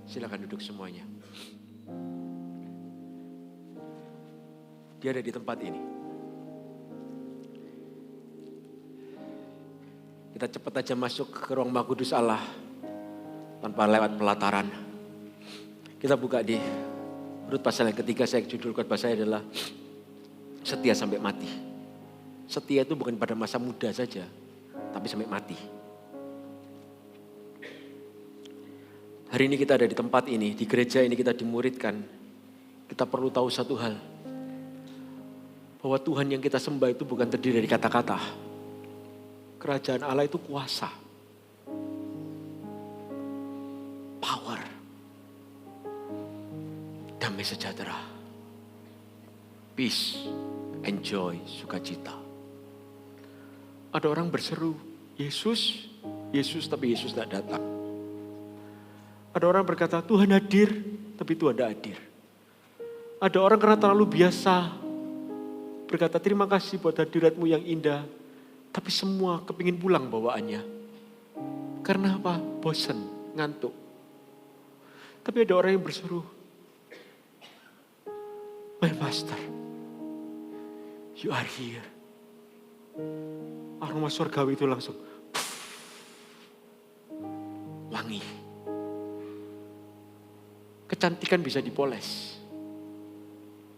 Silakan duduk semuanya. Dia ada di tempat ini. Kita cepat aja masuk ke ruang Maha Kudus Allah tanpa lewat pelataran. Kita buka di Rut pasal yang ketiga. Saya judul khotbah saya adalah setia sampai mati. Setia itu bukan pada masa muda saja, tapi sampai mati. Hari ini kita ada di tempat ini, di gereja ini kita dimuridkan. Kita perlu tahu satu hal. Bahwa Tuhan yang kita sembah itu bukan terdiri dari kata-kata. Kerajaan Allah itu kuasa. Power. Damai sejahtera. Peace and joy, sukacita. Ada orang berseru, Yesus, Yesus, tapi Yesus tidak datang. Ada orang berkata, Tuhan hadir, tapi Tuhan tidak hadir. Ada orang karena terlalu biasa, berkata terima kasih buat hadiratmu yang indah, tapi semua kepingin pulang bawaannya. Karena apa? Bosan, ngantuk. Tapi ada orang yang berseru, my master, you are here. Aroma surgawi itu langsung wangi. Kecantikan bisa dipoles.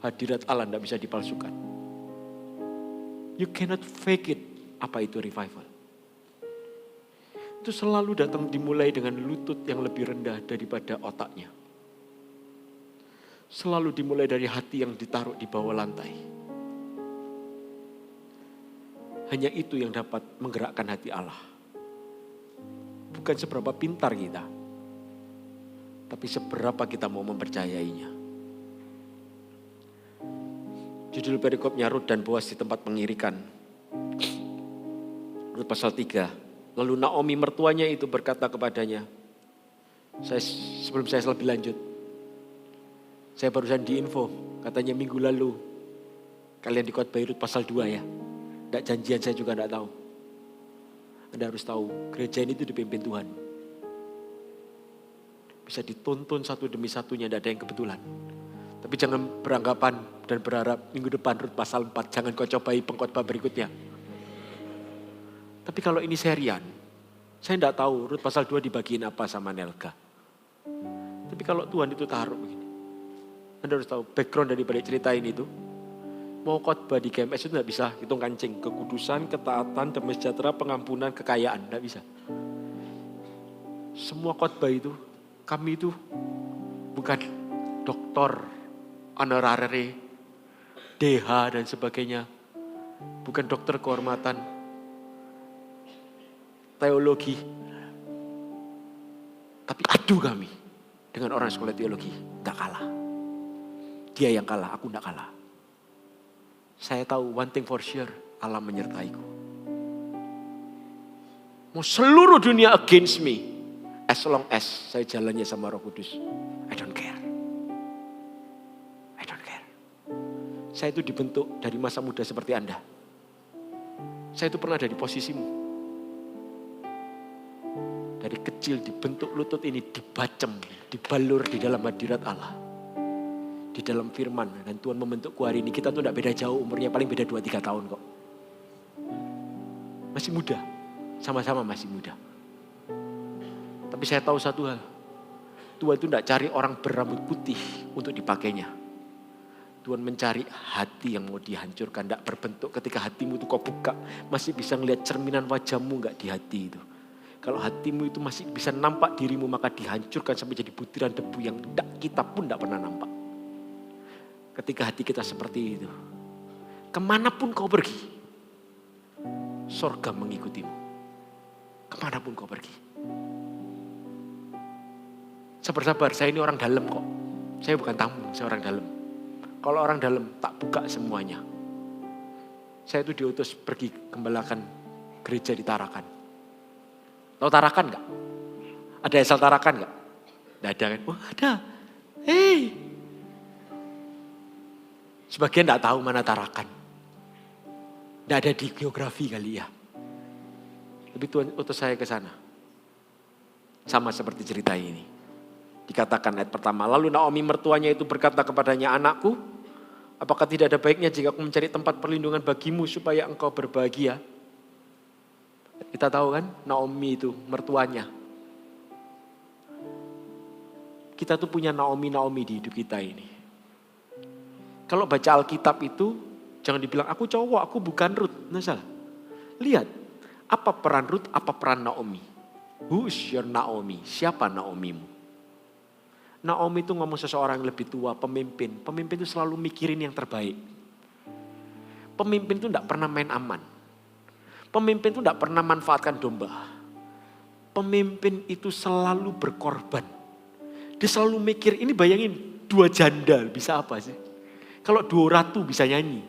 Hadirat Allah tidak bisa dipalsukan. You cannot fake it. Apa itu revival? Itu selalu datang dimulai dengan lutut yang lebih rendah daripada otaknya. Selalu dimulai dari hati yang ditaruh di bawah lantai. Hanya itu yang dapat menggerakkan hati Allah. Bukan seberapa pintar kita, tapi seberapa kita mau mempercayainya. Judul perikopnya Rut dan Boas di tempat pengirikan. Rut pasal 3. Lalu Naomi mertuanya itu berkata kepadanya. Sebelum saya lebih lanjut. Saya barusan diinfo. Katanya minggu lalu. Kalian di khotbah Rut pasal 2 ya. Tidak janjian, saya juga tidak tahu. Anda harus tahu. Gereja ini itu dipimpin Tuhan. Bisa dituntun satu demi satunya, tidak ada yang kebetulan. Tapi jangan beranggapan dan berharap minggu depan Rut pasal 4. Jangan kau cobai pengkhotbah berikutnya. Tapi kalau ini serian, saya tidak tahu Rut pasal 2 dibagiin apa sama Nelga. Tapi kalau Tuhan itu taruh begini. Anda harus tahu background dari balik cerita ini itu. Mau khotbah di GMS itu tidak bisa hitung kancing. Kekudusan, ketaatan, damai sejahtera, pengampunan, kekayaan. Tidak bisa. Semua khotbah itu, kami itu bukan doktor, honorary, DH dan sebagainya. Bukan dokter kehormatan, teologi. Tapi adu kami dengan orang sekolah teologi. Tidak kalah. Dia yang kalah, aku tidak kalah. Saya tahu one thing for sure, Allah menyertaiku. Mau seluruh dunia against me, as long as saya jalannya sama Roh Kudus, I don't care. I don't care. Saya itu dibentuk dari masa muda seperti Anda. Saya itu pernah ada di posisimu. Dari kecil dibentuk lutut ini, dibacem, dibalur di dalam hadirat Allah. Di dalam firman, dan Tuhan membentukku hari ini. Kita tuh tidak beda jauh, umurnya paling beda 2-3 tahun kok. Masih muda, sama-sama masih muda. Tapi saya tahu satu hal, Tuhan itu tidak cari orang berambut putih untuk dipakainya. Tuhan mencari hati yang mau dihancurkan, tidak berbentuk. Ketika hatimu itu kau buka, masih bisa ngelihat cerminan wajahmu nggak di hati itu. Kalau hatimu itu masih bisa nampak dirimu, maka dihancurkan sampai jadi butiran debu yang kita pun tidak pernah nampak. Ketika hati kita seperti itu, kemanapun kau pergi, sorga mengikutimu. Kemanapun kau pergi. Sabar-sabar, saya ini orang dalam kok. Saya bukan tamu, saya orang dalam. Kalau orang dalam tak buka semuanya. Saya itu diutus pergi gembalakan gereja di Tarakan. Tahu Tarakan enggak? Ada asal Tarakan enggak? Tidak ada kan? Oh ada. Hei. Sebagian tidak tahu mana Tarakan. Tidak ada di geografi kali ya. Tapi Tuhan utus saya ke sana. Sama seperti cerita ini. Dikatakan ayat pertama, lalu Naomi mertuanya itu berkata kepadanya, anakku, apakah tidak ada baiknya jika aku mencari tempat perlindungan bagimu supaya engkau berbahagia? Kita tahu kan Naomi itu mertuanya. Kita tuh punya Naomi di hidup kita ini. Kalau baca Alkitab itu jangan dibilang aku cowok, aku bukan Ruth. Nah salah. Lihat, apa peran Ruth, apa peran Naomi? Who is your Naomi? Siapa Naomimu? Naomi itu ngomong seseorang yang lebih tua, pemimpin. Pemimpin itu selalu mikirin yang terbaik. Pemimpin itu tidak pernah main aman. Pemimpin itu tidak pernah manfaatkan domba. Pemimpin itu selalu berkorban. Dia selalu mikir, ini bayangin 2 janda bisa apa sih? Kalau 2 ratu bisa nyanyi.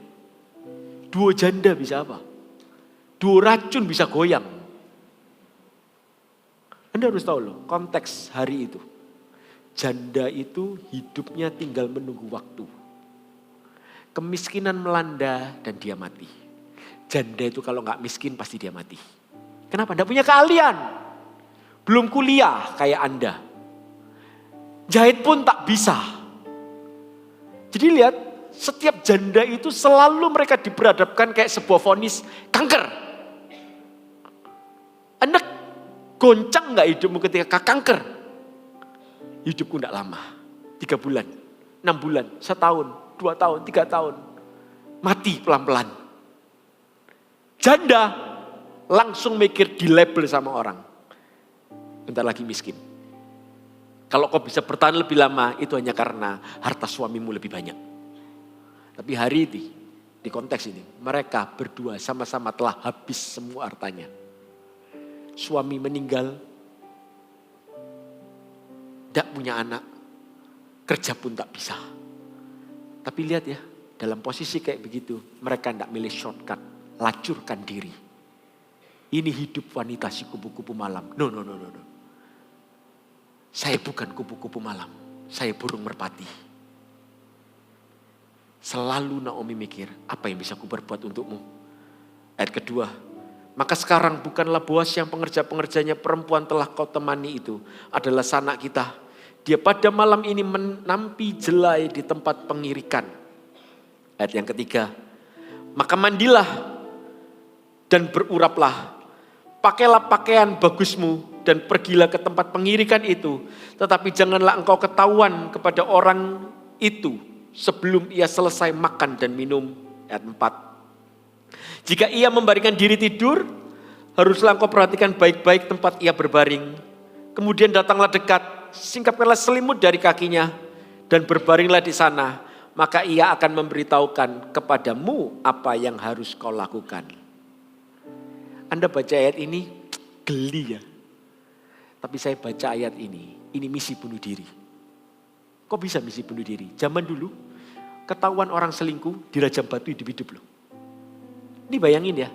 2 janda bisa apa? 2 racun bisa goyang. Anda harus tahu loh konteks hari itu. Janda itu hidupnya tinggal menunggu waktu. Kemiskinan melanda dan dia mati. Janda itu kalau nggak miskin pasti dia mati. Kenapa? Nggak punya keahlian. Belum kuliah kayak Anda. Jahit pun tak bisa. Jadi lihat, setiap janda itu selalu mereka diperhadapkan kayak sebuah vonis kanker. Anda goncang nggak hidupmu ketika kanker? Hidupku tidak lama, 3 bulan, 6 bulan, 1 tahun, 2 tahun, 3 tahun. Mati pelan-pelan. Janda langsung mikir di label sama orang. Bentar lagi miskin. Kalau kau bisa bertahan lebih lama itu hanya karena harta suamimu lebih banyak. Tapi hari ini, di konteks ini, mereka berdua sama-sama telah habis semua hartanya. Suami meninggal. Tidak punya anak, kerja pun tak bisa. Tapi lihat ya, dalam posisi kayak begitu, mereka tidak milih shortcut, lacurkan diri. Ini hidup wanita si kupu-kupu malam. No. Saya bukan kupu-kupu malam, saya burung merpati. Selalu Naomi mikir, apa yang bisa aku berbuat untukmu? Ayat kedua, maka sekarang bukanlah Boas yang pengerja-pengerjanya perempuan telah kau temani itu adalah sanak kita. Dia pada malam ini menampi jelai di tempat pengirikan. Ayat yang ketiga. Maka mandilah dan beruraplah. Pakailah pakaian bagusmu dan pergilah ke tempat pengirikan itu. Tetapi janganlah engkau ketahuan kepada orang itu sebelum ia selesai makan dan minum. Ayat 4. Jika ia membaringkan diri tidur, haruslah engkau perhatikan baik-baik tempat ia berbaring. Kemudian datanglah dekat, singkapkanlah selimut dari kakinya, dan berbaringlah di sana. Maka ia akan memberitahukan kepadamu apa yang harus kau lakukan. Anda baca ayat ini, geli ya. Tapi saya baca ayat ini misi bunuh diri. Kok bisa misi bunuh diri? Zaman dulu, ketahuan orang selingkuh, dirajam batu hidup-hidup loh. Ini bayangin ya,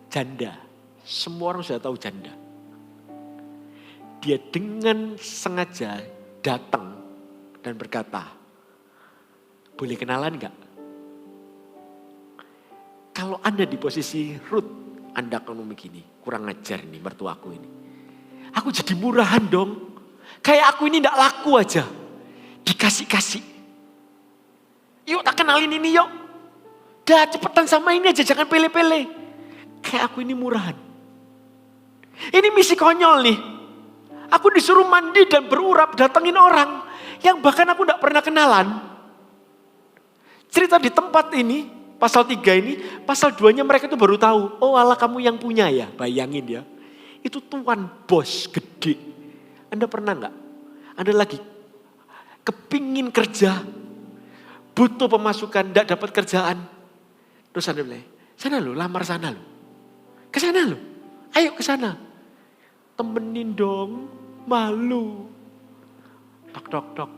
janda. Semua orang sudah tahu janda. Dia dengan sengaja datang dan berkata, boleh kenalan gak? Kalau Anda di posisi Ruth, Anda akan ngomong begini, kurang ajar nih mertuaku ini. Aku jadi murahan dong. Kayak aku ini gak laku aja. Dikasih-kasih. Yuk tak kenalin ini yuk. Dah cepetan sama ini aja, jangan pele-pele. Kayak aku ini murahan. Ini misi konyol nih. Aku disuruh mandi dan berurap datengin orang yang bahkan aku gak pernah kenalan. Cerita di tempat ini, pasal 3 ini, pasal 2-nya mereka tuh baru tahu. Oh Allah kamu yang punya ya, bayangin ya. Itu tuan bos gede. Anda pernah gak? Anda lagi kepingin kerja, butuh pemasukan, gak dapat kerjaan. Terus Anda bilang, sana lo, lamar sana lo. Ke sana lo, ayo ke sana. Temenin dong, malu. Tok.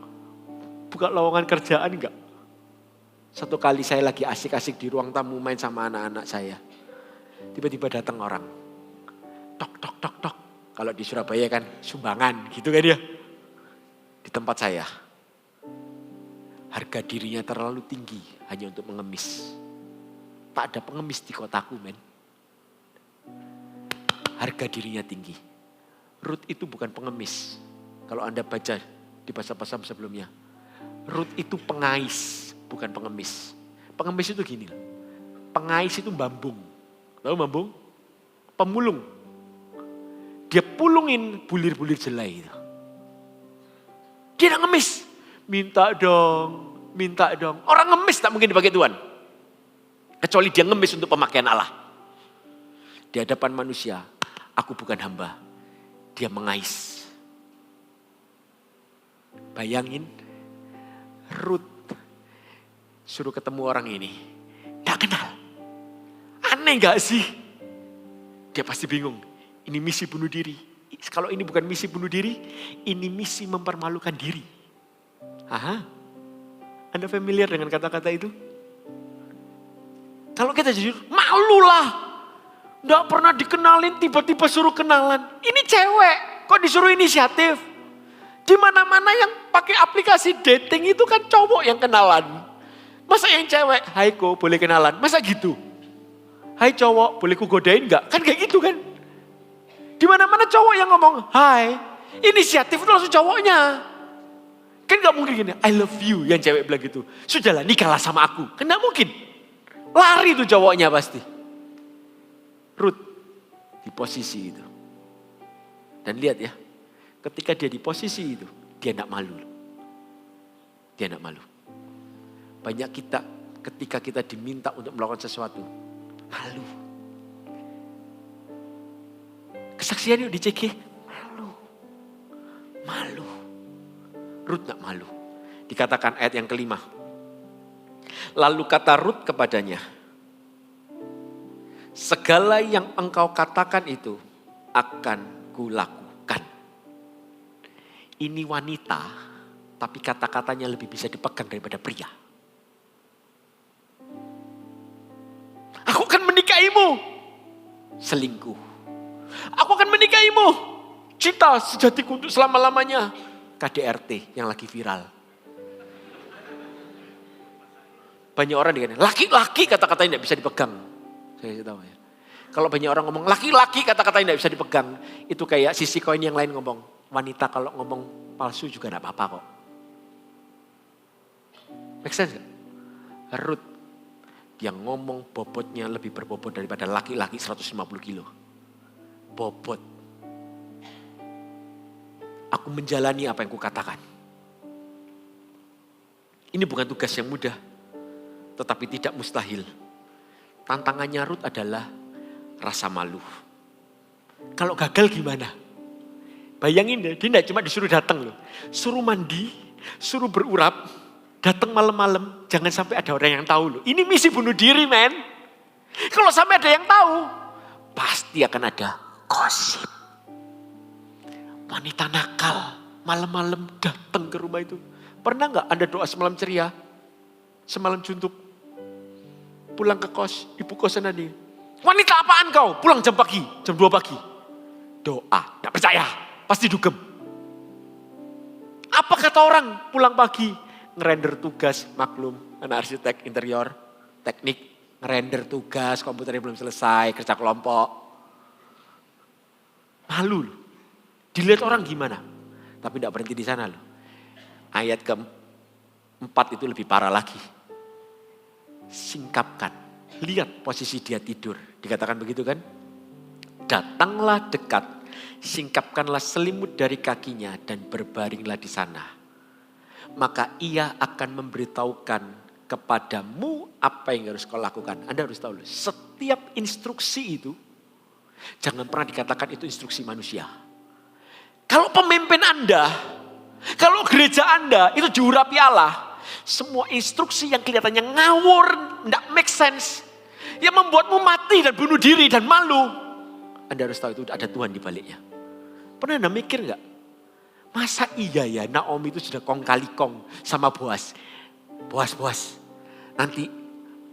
Buka lowongan kerjaan enggak? Satu kali saya lagi asik-asik di ruang tamu main sama anak-anak saya. Tiba-tiba datang orang. Tok. Kalau di Surabaya kan sumbangan gitu kan ya. Di tempat saya. Harga dirinya terlalu tinggi hanya untuk mengemis. Tak ada pengemis di kotaku men. Harga dirinya tinggi. Ruth itu bukan pengemis. Kalau Anda baca di pasal-pasal sebelumnya. Rut itu pengais, bukan pengemis. Pengemis itu gini, pengais itu bambung. Tahu bambung? Pemulung. Dia pulungin bulir-bulir jelai itu. Dia tidak ngemis. Minta dong. Orang ngemis tak mungkin dipakai Tuhan. Kecuali dia ngemis untuk pemakaian Allah. Di hadapan manusia, aku bukan hamba. Dia mengais. Bayangin, Rut suruh ketemu orang ini. Tidak kenal. Aneh gak sih? Dia pasti bingung. Ini misi bunuh diri. Kalau ini bukan misi bunuh diri, ini misi mempermalukan diri. Aha, Anda familiar dengan kata-kata itu? Kalau kita jujur, malu lah. Nggak pernah dikenalin, tiba-tiba suruh kenalan. Ini cewek, kok disuruh inisiatif? Di mana-mana yang pakai aplikasi dating itu kan cowok yang kenalan. Masa yang cewek, hai ko boleh kenalan? Masa gitu? Hai cowok, boleh ku godain nggak? Kan kayak gitu kan? Di mana-mana cowok yang ngomong, hai, inisiatif itu langsung cowoknya. Kan gak mungkin gini, I love you yang cewek bilang gitu. Sudahlah nikahlah sama aku. Kan gak mungkin. Lari tuh cowoknya pasti. Rut di posisi itu. Dan lihat ya, ketika dia di posisi itu, dia gak malu. Dia gak malu. Banyak kita ketika kita diminta untuk melakukan sesuatu, malu. Kesaksian yuk di CG, malu. Rut gak malu. Dikatakan ayat yang kelima. Lalu kata Rut kepadanya, segala yang engkau katakan itu akan kulakukan. Ini wanita, tapi kata-katanya lebih bisa dipegang daripada pria. Aku akan menikahimu. Selingkuh. Aku akan menikahimu. Cinta sejatiku untuk selama-lamanya. KDRT yang lagi viral. Banyak orang dikatakan, laki-laki kata-katanya tidak bisa dipegang. Saya tahu ya. Kalau banyak orang ngomong, laki-laki kata-katanya tidak bisa dipegang. Itu kayak sisi koin yang lain ngomong. Wanita kalau ngomong palsu juga tidak apa-apa kok. Make sense gak? Rut yang ngomong bobotnya lebih berbobot daripada laki-laki 150 kilo. Bobot. Aku menjalani apa yang kukatakan. Ini bukan tugas yang mudah, tetapi tidak mustahil. Tantangannya Rut adalah rasa malu. Kalau gagal gimana? Bayangin deh, dia tidak cuma disuruh datang loh. Suruh mandi, suruh berurap, datang malam-malam. Jangan sampai ada orang yang tahu loh. Ini misi bunuh diri men. Kalau sampai ada yang tahu, pasti akan ada gosip. Wanita nakal, malam-malam datang ke rumah itu. Pernah gak Anda doa semalam ceria? Semalam suntuk. Pulang ke kos, ibu kosan tadi. Wanita apaan kau? Pulang jam 2 pagi. Doa, gak percaya, pasti dugem. Apa kata orang? Pulang pagi, ngerender tugas, maklum, anak arsitek interior, teknik, ngerender tugas, komputernya belum selesai, kerja kelompok. Malu loh. Dilihat orang gimana? Tapi tidak berhenti di sana loh. Ayat keempat itu lebih parah lagi. Singkapkan. Lihat posisi dia tidur. Dikatakan begitu kan? Datanglah dekat. Singkapkanlah selimut dari kakinya dan berbaringlah di sana. Maka ia akan memberitahukan kepadamu apa yang harus kau lakukan. Anda harus tahu loh. Setiap instruksi itu jangan pernah dikatakan itu instruksi manusia. Kalau pemimpin Anda, kalau gereja Anda itu diurapi Allah, semua instruksi yang kelihatannya ngawur, tidak make sense, yang membuatmu mati dan bunuh diri dan malu, Anda harus tahu itu ada Tuhan di baliknya. Pernah Anda mikir gak? Masa iya ya Naomi itu sudah kong kali kong sama Boas. Boas, nanti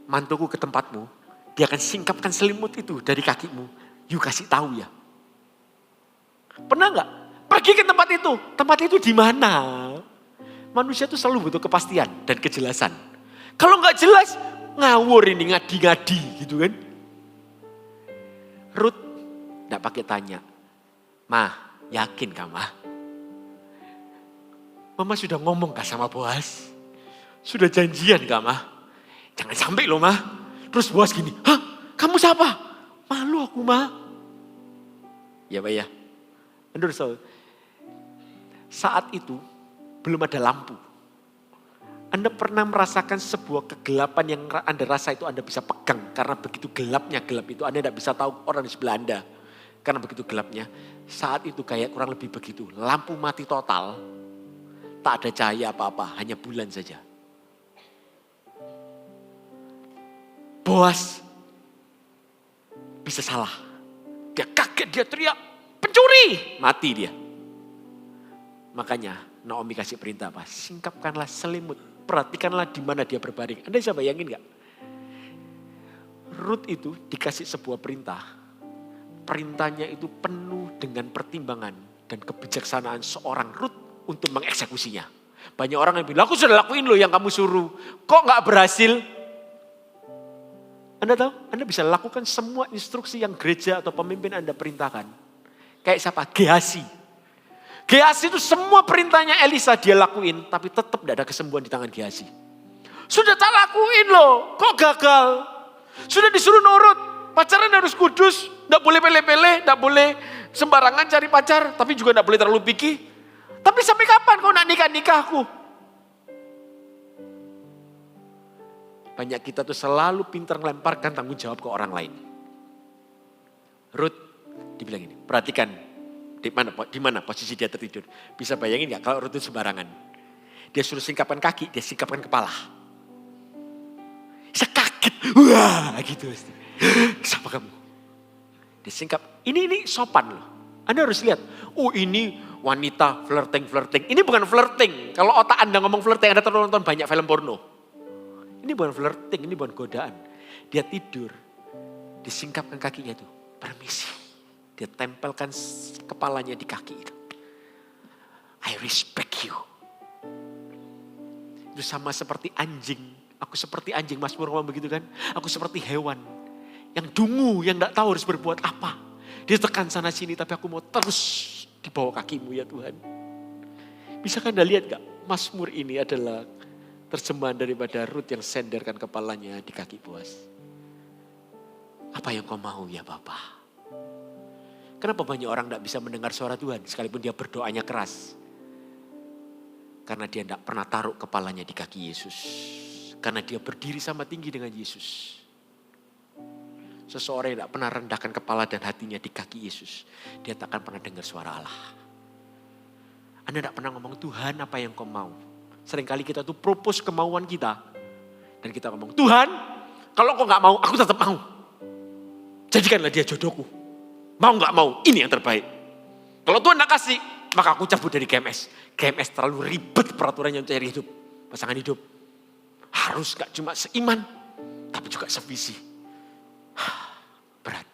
mantuku ke tempatmu, dia akan singkapkan selimut itu dari kakimu, you kasih tahu ya. Pernah gak? Pergi ke tempat itu di mana? Manusia itu selalu butuh kepastian dan kejelasan. Kalau nggak jelas, ngawur ini ngadi-ngadi gitu kan. Rut nggak pakai tanya, Mah yakin kah Mah? Mama sudah ngomong kah sama Boas? Sudah janjian kah, Ma? Jangan sampai loh, Ma. Terus Boas gini, hah? Kamu siapa? Malu aku, Ma. Ya, Pak ya. Menurut saya, saat itu belum ada lampu. Anda pernah merasakan sebuah kegelapan yang Anda rasa itu Anda bisa pegang. Karena begitu gelapnya gelap itu Anda tidak bisa tahu orang di sebelah Anda. Karena begitu gelapnya. Saat itu kayak kurang lebih begitu. Lampu mati total. Tak ada cahaya apa-apa. Hanya bulan saja. Boas bisa salah. Dia kaget, dia teriak. Pencuri! Mati dia. Makanya Naomi kasih perintah apa? Singkapkanlah selimut. Perhatikanlah di mana dia berbaring. Anda bisa bayangin gak? Rut itu dikasih sebuah perintah. Perintahnya itu penuh dengan pertimbangan dan kebijaksanaan seorang Rut untuk mengeksekusinya. Banyak orang yang bilang, aku sudah lakuin loh yang kamu suruh. Kok gak berhasil? Anda tahu? Anda bisa lakukan semua instruksi yang gereja atau pemimpin Anda perintahkan. Kayak siapa? Gehazi. Gehazi itu semua perintahnya Elisa dia lakuin. Tapi tetap tidak ada kesembuhan di tangan Gehazi. Sudah tak lakuin loh. Kok gagal? Sudah disuruh nurut. Pacaran harus kudus. Tidak boleh pele-pele. Tidak boleh sembarangan cari pacar. Tapi juga tidak boleh terlalu picky. Tapi sampai kapan kau nak nikah-nikah aku? Banyak kita tuh selalu pintar melemparkan tanggung jawab ke orang lain. Ruth dibilang ini. Perhatikan. Di mana posisi dia tertidur. Bisa bayangin gak kalau Ruth itu sembarangan. Dia suruh singkapkan kaki, dia singkapkan kepala. Saya kaget. Wah gitu. Siapa kamu? Dia singkap. Ini sopan loh. Anda harus lihat. Oh ini wanita flirting. Ini bukan flirting. Kalau otak Anda ngomong flirting, Anda terlalu nonton banyak film porno. Ini bukan flirting, ini bukan godaan. Dia tidur. Disingkapkan kakinya tuh. Permisi. Dia tempelkan kepalanya di kaki itu. I respect you. Itu sama seperti anjing. Aku seperti anjing, Mazmur ngomong begitu kan. Aku seperti hewan. Yang dungu, yang gak tahu harus berbuat apa. Dia tekan sana sini, tapi aku mau terus di bawah kakimu ya Tuhan. Bisakah Anda lihat gak? Mazmur ini adalah terjemahan daripada Ruth yang senderkan kepalanya di kaki Boas. Apa yang kau mau ya Bapa? Kenapa banyak orang tidak bisa mendengar suara Tuhan sekalipun dia berdoanya keras? Karena dia tidak pernah taruh kepalanya di kaki Yesus. Karena dia berdiri sama tinggi dengan Yesus. Seseorang yang tidak pernah rendahkan kepala dan hatinya di kaki Yesus. Dia tak akan pernah dengar suara Allah. Anda tidak pernah ngomong, Tuhan apa yang kau mau? Seringkali kita tuh propose kemauan kita. Dan kita ngomong, Tuhan kalau kau gak mau, aku tetap mau. Jadikanlah dia jodohku. Mau gak mau, ini yang terbaik. Kalau Tuhan gak kasih, maka aku cabut dari GMS. GMS terlalu ribet peraturannya untuk cari hidup. Pasangan hidup. Harus gak cuma seiman, tapi juga sevisi. Berat.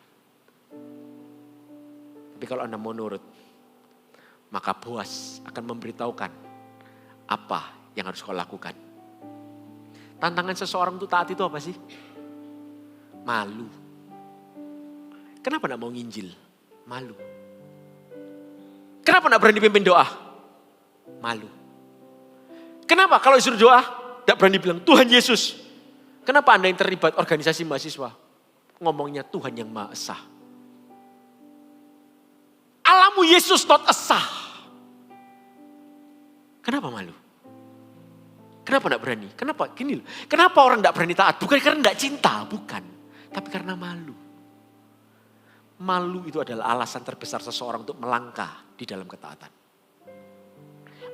Tapi kalau Anda mau nurut, maka Boas akan memberitahukan apa yang harus kau lakukan. Tantangan seseorang untuk taat itu apa sih? Malu. Kenapa gak mau nginjil? Malu. Kenapa gak berani pimpin doa? Malu. Kenapa kalau disuruh doa, gak berani bilang Tuhan Yesus? Kenapa Anda yang terlibat organisasi mahasiswa? Ngomongnya Tuhan yang Maha Esa. Alamu Yesus not esa. Kenapa malu? Kenapa gak berani? Kenapa? Gini loh. Kenapa orang gak berani taat? Bukan karena gak cinta, bukan. Tapi karena malu. Malu itu adalah alasan terbesar seseorang untuk melangkah di dalam ketaatan.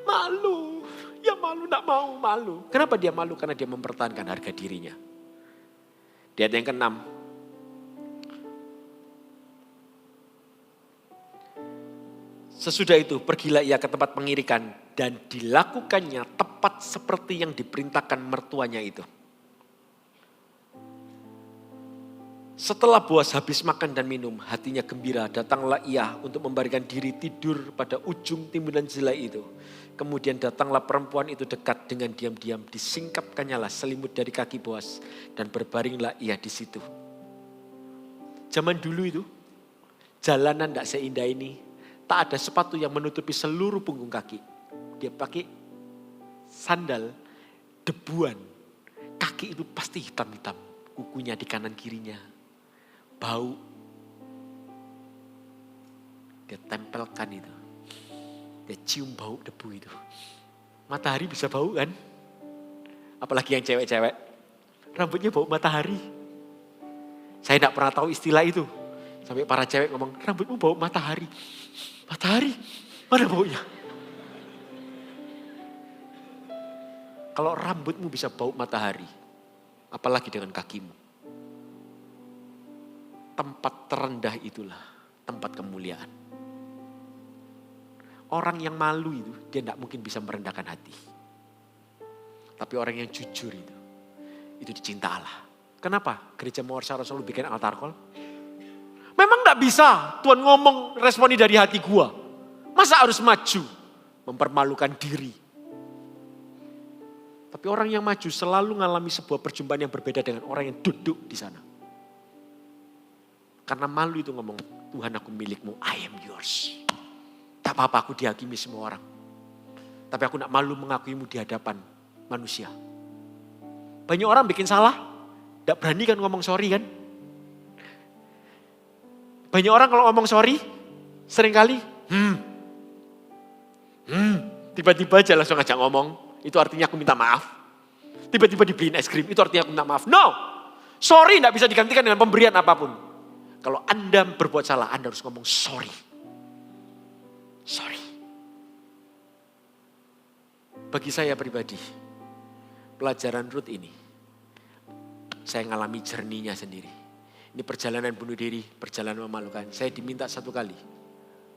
Malu, ya malu, gak mau malu. Kenapa dia malu? Karena dia mempertahankan harga dirinya. Di ayat yang ke-6. Sesudah itu pergilah ia ke tempat pengirikan dan dilakukannya tepat seperti yang diperintahkan mertuanya itu. Setelah Boas habis makan dan minum, hatinya gembira, datanglah ia untuk memberikan diri tidur pada ujung timbunan jelai itu. Kemudian datanglah perempuan itu dekat dengan diam-diam, disingkapkannya lah selimut dari kaki Boas dan berbaringlah ia di situ. Zaman dulu itu, jalanan tidak seindah ini, tak ada sepatu yang menutupi seluruh punggung kaki. Dia pakai sandal, debuan. Kaki itu pasti hitam-hitam. Kukunya di kanan kirinya. Bau. Dia tempelkan itu. Dia cium bau debu itu. Matahari bisa bau kan? Apalagi yang cewek-cewek. Rambutnya bau matahari. Saya tidak pernah tahu istilah itu. Sampai para cewek ngomong, rambutmu bau matahari. Matahari? Mana baunya? Kalau rambutmu bisa bau matahari, apalagi dengan kakimu. Tempat terendah itulah tempat kemuliaan. Orang yang malu itu, dia tidak mungkin bisa merendahkan hati. Tapi orang yang jujur itu dicinta Allah. Kenapa gereja Mawar Saros selalu bikin altar call? Memang tidak bisa Tuhan ngomong responi dari hati gua. Masa harus maju, mempermalukan diri. Tapi orang yang maju selalu mengalami sebuah perjumpaan yang berbeda dengan orang yang duduk di sana. Karena malu itu ngomong, Tuhan aku milikmu, I am yours. Tak apa-apa aku dihakimi semua orang. Tapi aku tidak malu mengakuimu di hadapan manusia. Banyak orang bikin salah, tidak berani kan ngomong sorry kan. Banyak orang kalau ngomong sorry, seringkali tiba-tiba aja langsung ngajak ngomong. Itu artinya aku minta maaf. Tiba-tiba dibeliin es krim, itu artinya aku minta maaf. No, sorry tidak bisa digantikan dengan pemberian apapun. Kalau Anda berbuat salah, Anda harus ngomong sorry. Sorry. Bagi saya pribadi, pelajaran Ruth ini, saya ngalami jerninya sendiri. Ini perjalanan bunuh diri, perjalanan memalukan. Saya diminta satu kali,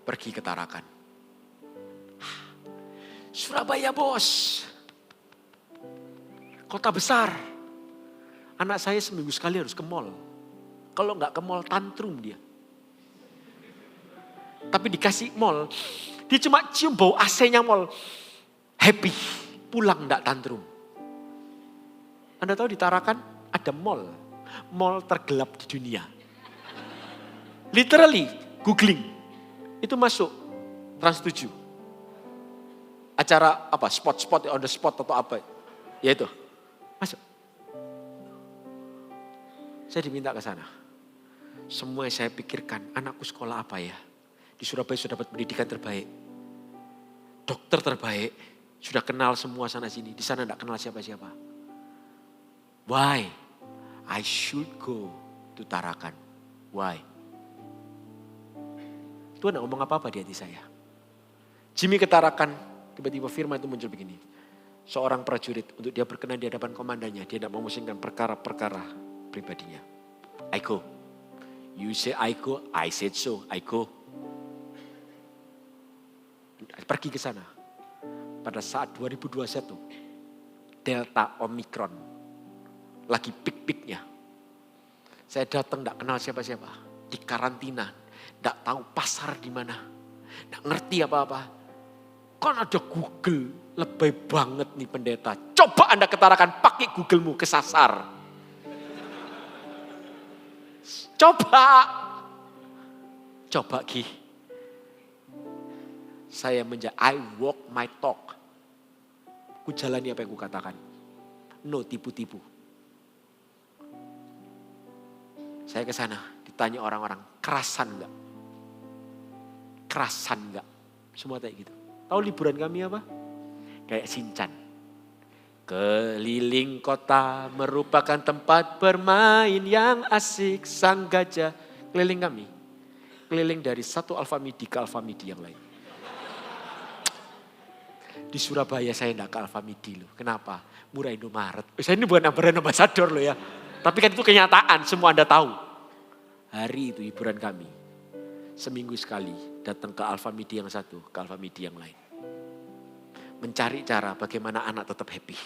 pergi ke Tarakan. Surabaya bos, kota besar. Anak saya seminggu sekali harus ke mall. Kalau nggak ke mall tantrum dia. Tapi dikasih mall, dia cuma cium bau AC-nya mall. Happy, pulang nggak tantrum. Anda tahu di Tarakan ada mall. Mall tergelap di dunia. Literally, googling. Itu masuk Trans 7. Acara apa, spot-spot on the spot atau apa. Ya itu, masuk. Saya diminta ke sana. Semua yang saya pikirkan, anakku sekolah apa ya? Di Surabaya sudah dapat pendidikan terbaik. Dokter terbaik. Sudah kenal semua sana sini. Di sana tidak kenal siapa-siapa. Why? I should go to Tarakan. Why? Tuhan tidak ngomong apa-apa di hati saya. Jimmy ke Tarakan, tiba-tiba firman itu muncul begini. Seorang prajurit, untuk dia berkenan di hadapan komandannya, dia tidak memusingkan perkara-perkara pribadinya. I go. You say I go, I said so, I go. Pergi ke sana. Pada saat 2021, Delta Omicron lagi pik-piknya. Saya datang tidak kenal siapa-siapa. Di karantina, tidak tahu pasar di mana. Tidak ngerti apa-apa. Kan ada Google, lebay banget nih pendeta. Coba Anda ketarakan pakai Google-mu, kesasar. Coba Ki. Saya I walk my talk. Ku jalani apa yang ku katakan. No tipu-tipu. Saya ke sana, ditanya orang-orang, kerasan enggak? Kerasan enggak? Semua kayak gitu. Tahu liburan kami apa? Kayak Sinchan. Keliling kota merupakan tempat bermain yang asik, sang gajah. Keliling kami. Keliling dari satu Alfamidi ke Alfamidi yang lain. Di Surabaya saya enggak ke Alfamidi loh. Kenapa? Murah Indomaret. Saya ini bukan brand ambassador loh ya. Tapi kan itu kenyataan, semua Anda tahu. Hari itu hiburan kami. Seminggu sekali datang ke Alfamidi yang satu, ke Alfamidi yang lain. Mencari cara bagaimana anak tetap happy.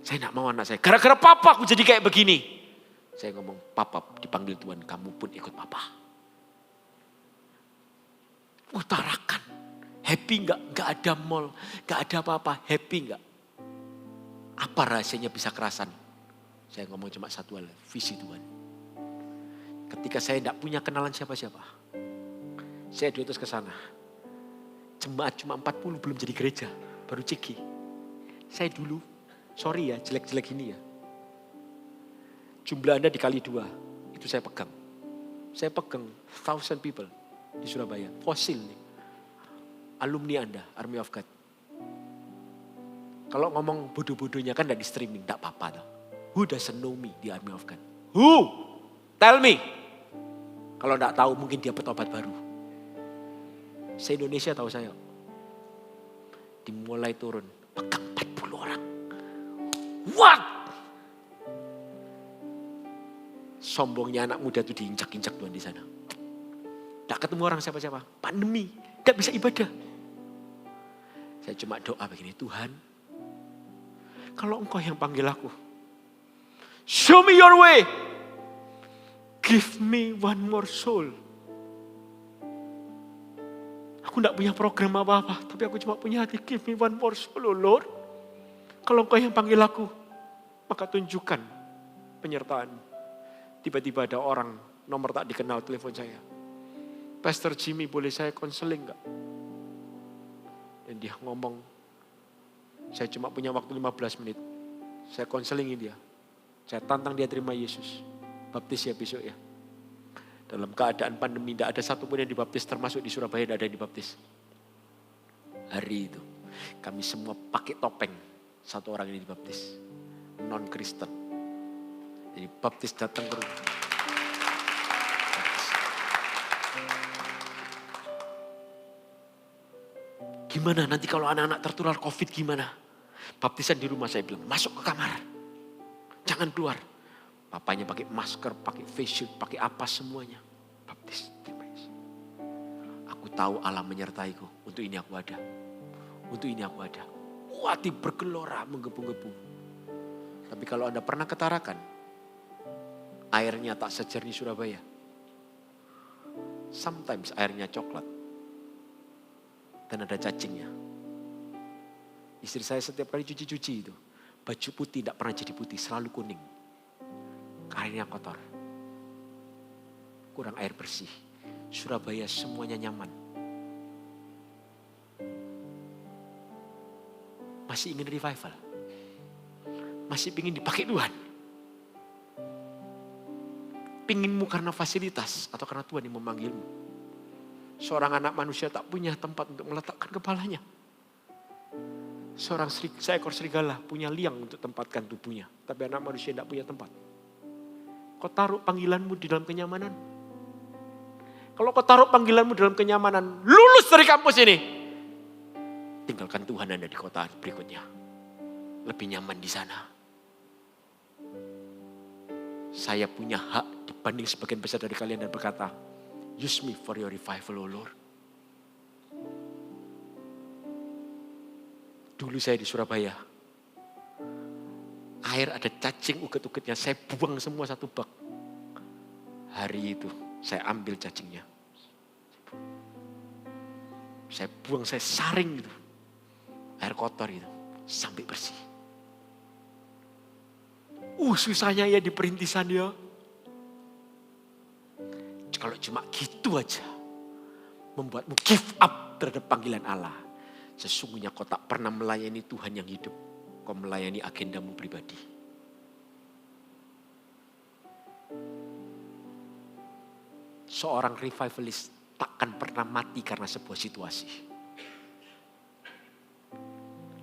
Saya tidak mau anak saya, gara-gara papa aku jadi kayak begini. Saya ngomong, papa dipanggil Tuhan, kamu pun ikut papa. Utarakan, happy enggak? Enggak ada mall, enggak ada apa-apa, happy enggak? Apa rahasianya bisa kerasan? Saya ngomong cuma satu hal, visi Tuhan. Ketika saya tidak punya kenalan siapa-siapa, saya diutus ke sana. Jemaat cuma 40 belum jadi gereja, baru Ciki. Saya dulu, sorry ya jelek-jelek gini ya. Jumlah Anda dikali 2, itu saya pegang. Saya pegang 1,000 people di Surabaya. Fosil nih. Alumni Anda, Army of God. Kalau ngomong bodoh-bodohnya kan tidak di streaming, tidak apa-apa. Who doesn't know me di Army of God? Who? Tell me. Kalau tidak tahu mungkin dia petobat baru. Se-Indonesia tahu saya. Dimulai turun, pegang 40 orang. What? Sombongnya anak muda itu diinjak-injak Tuhan di sana. Tak ketemu orang siapa-siapa. Pandemi, tidak bisa ibadah. Saya cuma doa begini, Tuhan, kalau Engkau yang panggil aku, show me your way. Give me one more soul. Aku tidak punya program apa-apa, tapi aku cuma punya hati, give me one more soul, oh Lord. Kalau Engkau yang panggil aku, maka tunjukkan penyertaan. Tiba-tiba ada orang, nomor tak dikenal, telepon saya. Pastor Jimmy, boleh saya konseling enggak? Dan dia ngomong, saya cuma punya waktu 15 menit. Saya konselingin dia. Saya tantang dia terima Yesus. Baptis ya besok ya. Dalam keadaan pandemi tidak ada satupun yang dibaptis, termasuk di Surabaya tidak ada yang dibaptis. Hari itu kami semua pakai topeng. Satu orang ini dibaptis. Non-Kristen. Jadi baptis datang ke rumah. Gimana nanti kalau anak-anak tertular COVID gimana? Baptisan di rumah saya bilang, masuk ke kamar. Jangan keluar. Papanya pakai masker, pakai face shield, pakai apa semuanya. Baptis. Aku tahu Allah menyertaiku. Untuk ini aku ada. Untuk ini aku ada. Hati bergelora, menggebu-gebu. Tapi kalau Anda pernah ke Tarakan, airnya tak sejernih Surabaya. Sometimes airnya coklat. Dan ada cacingnya. Istri saya setiap kali cuci-cuci itu, baju putih tidak pernah jadi putih, selalu kuning. Airnya kotor. Kurang air bersih. Surabaya semuanya nyaman. Masih ingin revival? Masih ingin dipakai Tuhan? Pinginmu karena fasilitas atau karena Tuhan yang memanggilmu? Seorang anak manusia tak punya tempat untuk meletakkan kepalanya. Seekor serigala punya liang untuk tempatkan tubuhnya. Tapi anak manusia tidak punya tempat. Kau taruh panggilanmu di dalam kenyamanan. Kalau kau taruh panggilanmu dalam kenyamanan, lulus dari kampus ini. Tinggalkan Tuhan Anda di kota berikutnya. Lebih nyaman di sana. Saya punya hak dibanding sebagian besar dari kalian dan berkata, use me for your revival, oh Lord. Dulu saya di Surabaya. Air ada cacing uget-ugetnya. Saya buang semua satu bak. Hari itu saya ambil cacingnya. Saya buang, saya saring gitu. Air kotor itu. Sampai bersih. Susahnya ya di perintisan ya. Kalau cuma gitu aja, membuatmu give up terhadap panggilan Allah. Sesungguhnya kau tak pernah melayani Tuhan yang hidup. Kau melayani agendamu pribadi. Seorang revivalist takkan pernah mati karena sebuah situasi.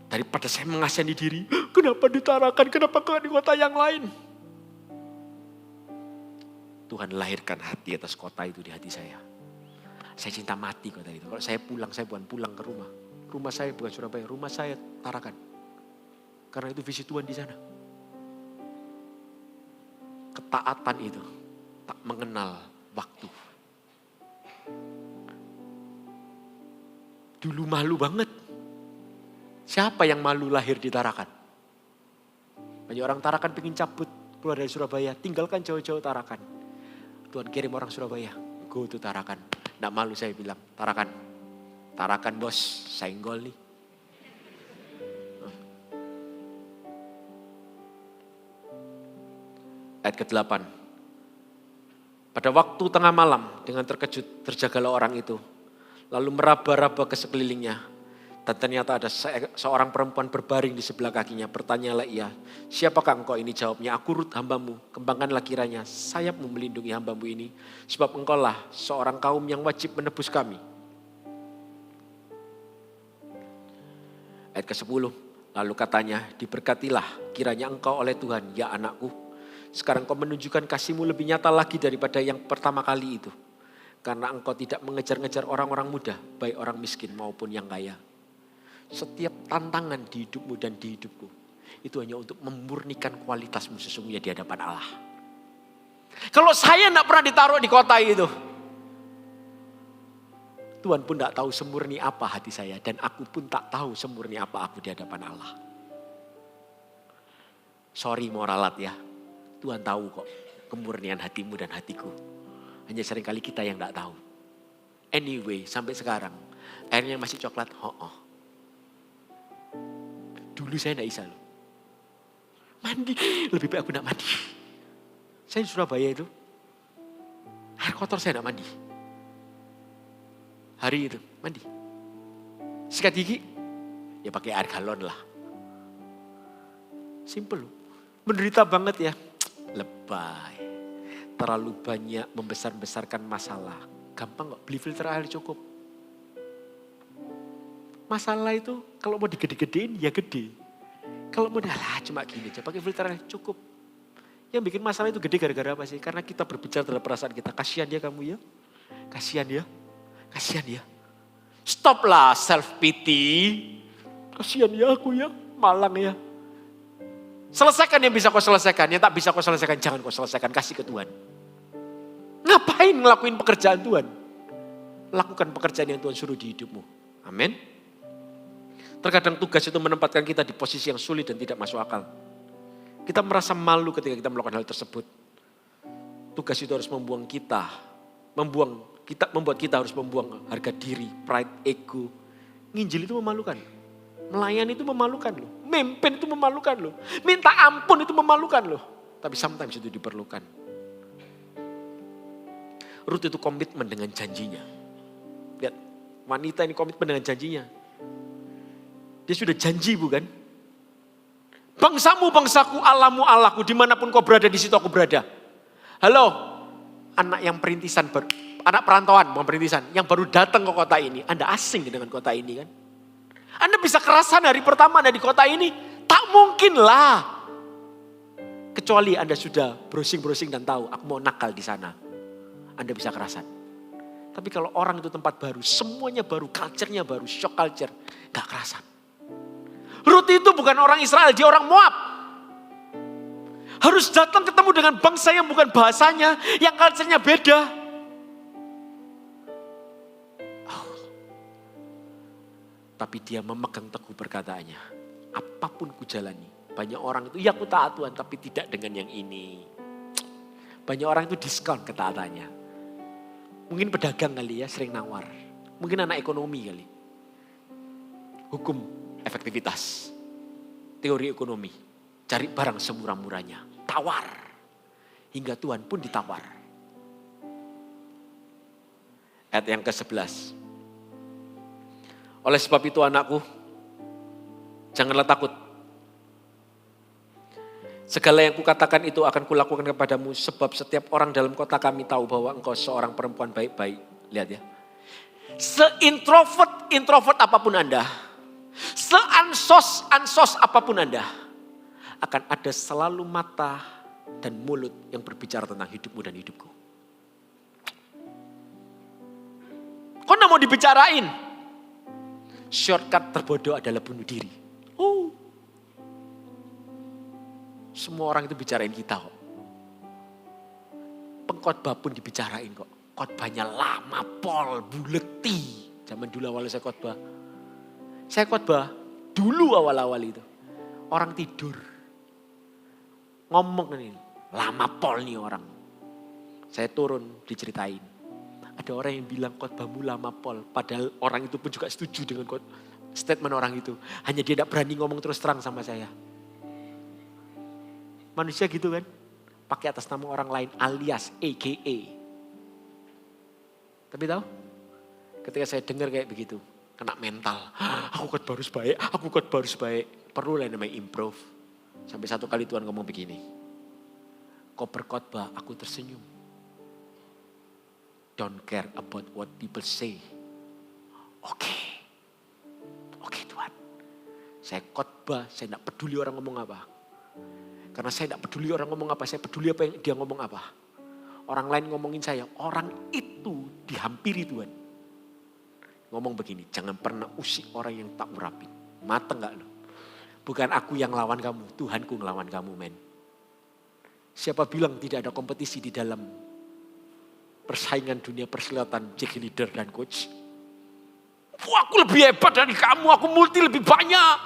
Daripada saya mengasihani diri, kenapa ditarakan, kenapa di kota yang lain? Tuhan lahirkan hati atas kota itu di hati saya. Saya cinta mati kota itu. Kalau saya pulang, saya bukan pulang ke rumah. Rumah saya bukan Surabaya, rumah saya Tarakan. Karena itu visi Tuhan di sana. Ketaatan itu tak mengenal waktu. Dulu malu banget. Siapa yang malu lahir di Tarakan? Banyak orang Tarakan pengen cabut keluar dari Surabaya, tinggalkan jauh-jauh Tarakan. Tuhan kirim orang Surabaya, go to Tarakan. Nggak malu saya bilang, Tarakan bos, senggol nih. Ayat ke-8. Pada waktu tengah malam dengan terkejut terjagalah orang itu. Lalu meraba-raba ke sekelilingnya. Dan ternyata ada seorang perempuan berbaring di sebelah kakinya. Bertanyalah ia, siapakah engkau ini? Jawabnya, aku Rut hambamu. Kembangkanlah kiranya sayapmu melindungi hambamu ini. Sebab engkaulah seorang kaum yang wajib menebus kami. Ayat ke-10. Lalu katanya, diberkatilah kiranya engkau oleh Tuhan, ya anakku. Sekarang kau menunjukkan kasihmu lebih nyata lagi daripada yang pertama kali itu. Karena engkau tidak mengejar-ngejar orang-orang muda, baik orang miskin maupun yang kaya. Setiap tantangan di hidupmu dan di hidupku, itu hanya untuk memurnikan kualitasmu sesungguhnya di hadapan Allah. Kalau saya tidak pernah ditaruh di kota itu, Tuhan pun tidak tahu semurni apa hati saya. Dan aku pun tak tahu semurni apa aku di hadapan Allah. Sorry moralat ya, Tuhan tahu kok kemurnian hatimu dan hatiku. Hanya seringkali kita yang tidak tahu. Anyway, sampai sekarang airnya masih coklat. Dulu saya tidak bisa loh. Mandi, lebih baik aku tidak mandi. Saya di Surabaya itu, air kotor saya tidak mandi. Hari itu, mandi. Sikat gigi, ya pakai air galon lah. Simple loh. Menderita banget ya. Lebay. Terlalu banyak membesar-besarkan masalah. Gampang kok, beli filter air cukup. Masalah itu kalau mau digede-gedein ya gede. Kalau mau cuma gini aja pakai filter air cukup. Yang bikin masalah itu gede gara-gara apa sih? Karena kita berbicara dalam perasaan kita. Kasihan ya kamu ya. Kasihan ya. Kasihan ya. Stoplah self pity. Kasihan ya aku ya. Malang ya. Selesaikan yang bisa kau selesaikan. Yang tak bisa kau selesaikan jangan kau selesaikan. Kasih ke Tuhan. Ngapain ngelakuin pekerjaan Tuhan? Lakukan pekerjaan yang Tuhan suruh di hidupmu. Amin. Terkadang tugas itu menempatkan kita di posisi yang sulit dan tidak masuk akal. Kita merasa malu ketika kita melakukan hal tersebut. Tugas itu harus membuat kita harus membuang harga diri, pride, ego. Nginjil itu memalukan. Melayani itu memalukan loh. Memimpin itu memalukan loh. Minta ampun itu memalukan loh. Tapi sometimes itu diperlukan. Ruth itu komitmen dengan janjinya. Lihat, wanita ini komitmen dengan janjinya. Dia sudah janji bukan? Bangsamu, bangsaku, Allahmu, Allahku. Dimanapun kau berada, di situ aku berada. Halo, anak yang perintisan, anak perantauan, bukan perintisan. Yang baru datang ke kota ini. Anda asing dengan kota ini kan? Anda bisa kerasan hari pertama Anda di kota ini. Tak mungkin lah. Kecuali Anda sudah browsing-browsing dan tahu, aku mau nakal di sana. Anda bisa kerasan. Tapi kalau orang itu tempat baru, semuanya baru, culture-nya baru, shock culture. Gak kerasan. Ruth itu bukan orang Israel, dia orang Moab. Harus datang ketemu dengan bangsa yang bukan bahasanya, yang culture-nya beda. Tapi dia memegang teguh perkataannya. Apapun ku jalani. Banyak orang itu, ya aku taat Tuhan, tapi tidak dengan yang ini. Banyak orang itu diskon ketaatannya. Mungkin pedagang kali ya, sering nawar. Mungkin anak ekonomi kali. Hukum efektivitas. Teori ekonomi. Cari barang semurah-murahnya. Tawar. Hingga Tuhan pun ditawar. Ayat yang ke-11. Oleh sebab itu anakku, janganlah takut. Segala yang kukatakan itu akan kulakukan kepadamu. Sebab setiap orang dalam kota kami tahu bahwa engkau seorang perempuan baik-baik. Lihat ya. Se-introvert apapun Anda. Se-ansos apapun Anda. Akan ada selalu mata dan mulut yang berbicara tentang hidupmu dan hidupku. Kau gak mau dibicarain? Shortcut terbodoh adalah bunuh diri. Semua orang itu bicarain kita kok. Pengkhotbah pun dibicarain kok. Khotbahnya lama, pol, buleti. Zaman dulu awal saya khotbah. Saya khotbah dulu awal-awal itu. Orang tidur. Ngomong nih, lama pol nih orang. Saya turun diceritain. Ada orang yang bilang khotbahmu lama pol. Padahal orang itu pun juga setuju dengan statement orang itu. Hanya dia tidak berani ngomong terus terang sama saya. Manusia gitu kan. Pakai atas nama orang lain alias AKA. Tapi tahu? Ketika saya dengar kayak begitu. Kena mental. Aku khotbah harus baik, aku khotbah harus baik. Perlu lah namanya improve. Sampai satu kali Tuhan ngomong begini. Kau berkhotbah, aku tersenyum. Don't care about what people say. Oke Tuhan. Saya khotbah, saya tidak peduli orang ngomong apa. Karena saya tidak peduli orang ngomong apa, saya peduli apa yang dia ngomong apa. Orang lain ngomongin saya, orang itu dihampiri Tuhan. Ngomong begini, jangan pernah usik orang yang tak urapi. Mateng gak lo? Bukan aku yang lawan kamu, Tuhanku ngelawan kamu, men. Siapa bilang tidak ada kompetisi di dalam persaingan dunia persilatan cheerleader dan coach? Wah, aku lebih hebat dari kamu, aku multi lebih banyak.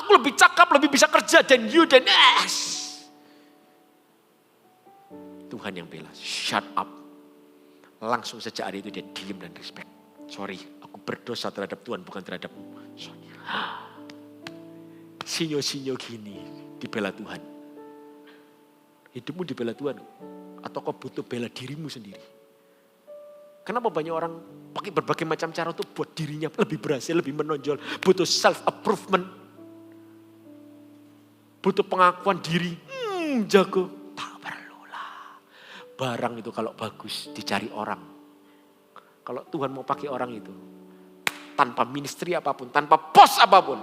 Aku lebih cakap, lebih bisa kerja dan you dan S. Tuhan yang bela, shut up. Langsung sejak hari itu dia diam dan respect. Sorry, aku berdosa terhadap Tuhan bukan terhadapmu. Sorry. Sinyo-sinyo gini dibela Tuhan. Hidupmu dibela Tuhan. Atau kau butuh bela dirimu sendiri. Kenapa banyak orang pakai berbagai macam cara untuk buat dirinya lebih berhasil, lebih menonjol. Butuh self-improvement. Butuh pengakuan diri. Jago. Tak perlu lah. Barang itu kalau bagus dicari orang. Kalau Tuhan mau pakai orang itu, tanpa ministry apapun, tanpa pos apapun,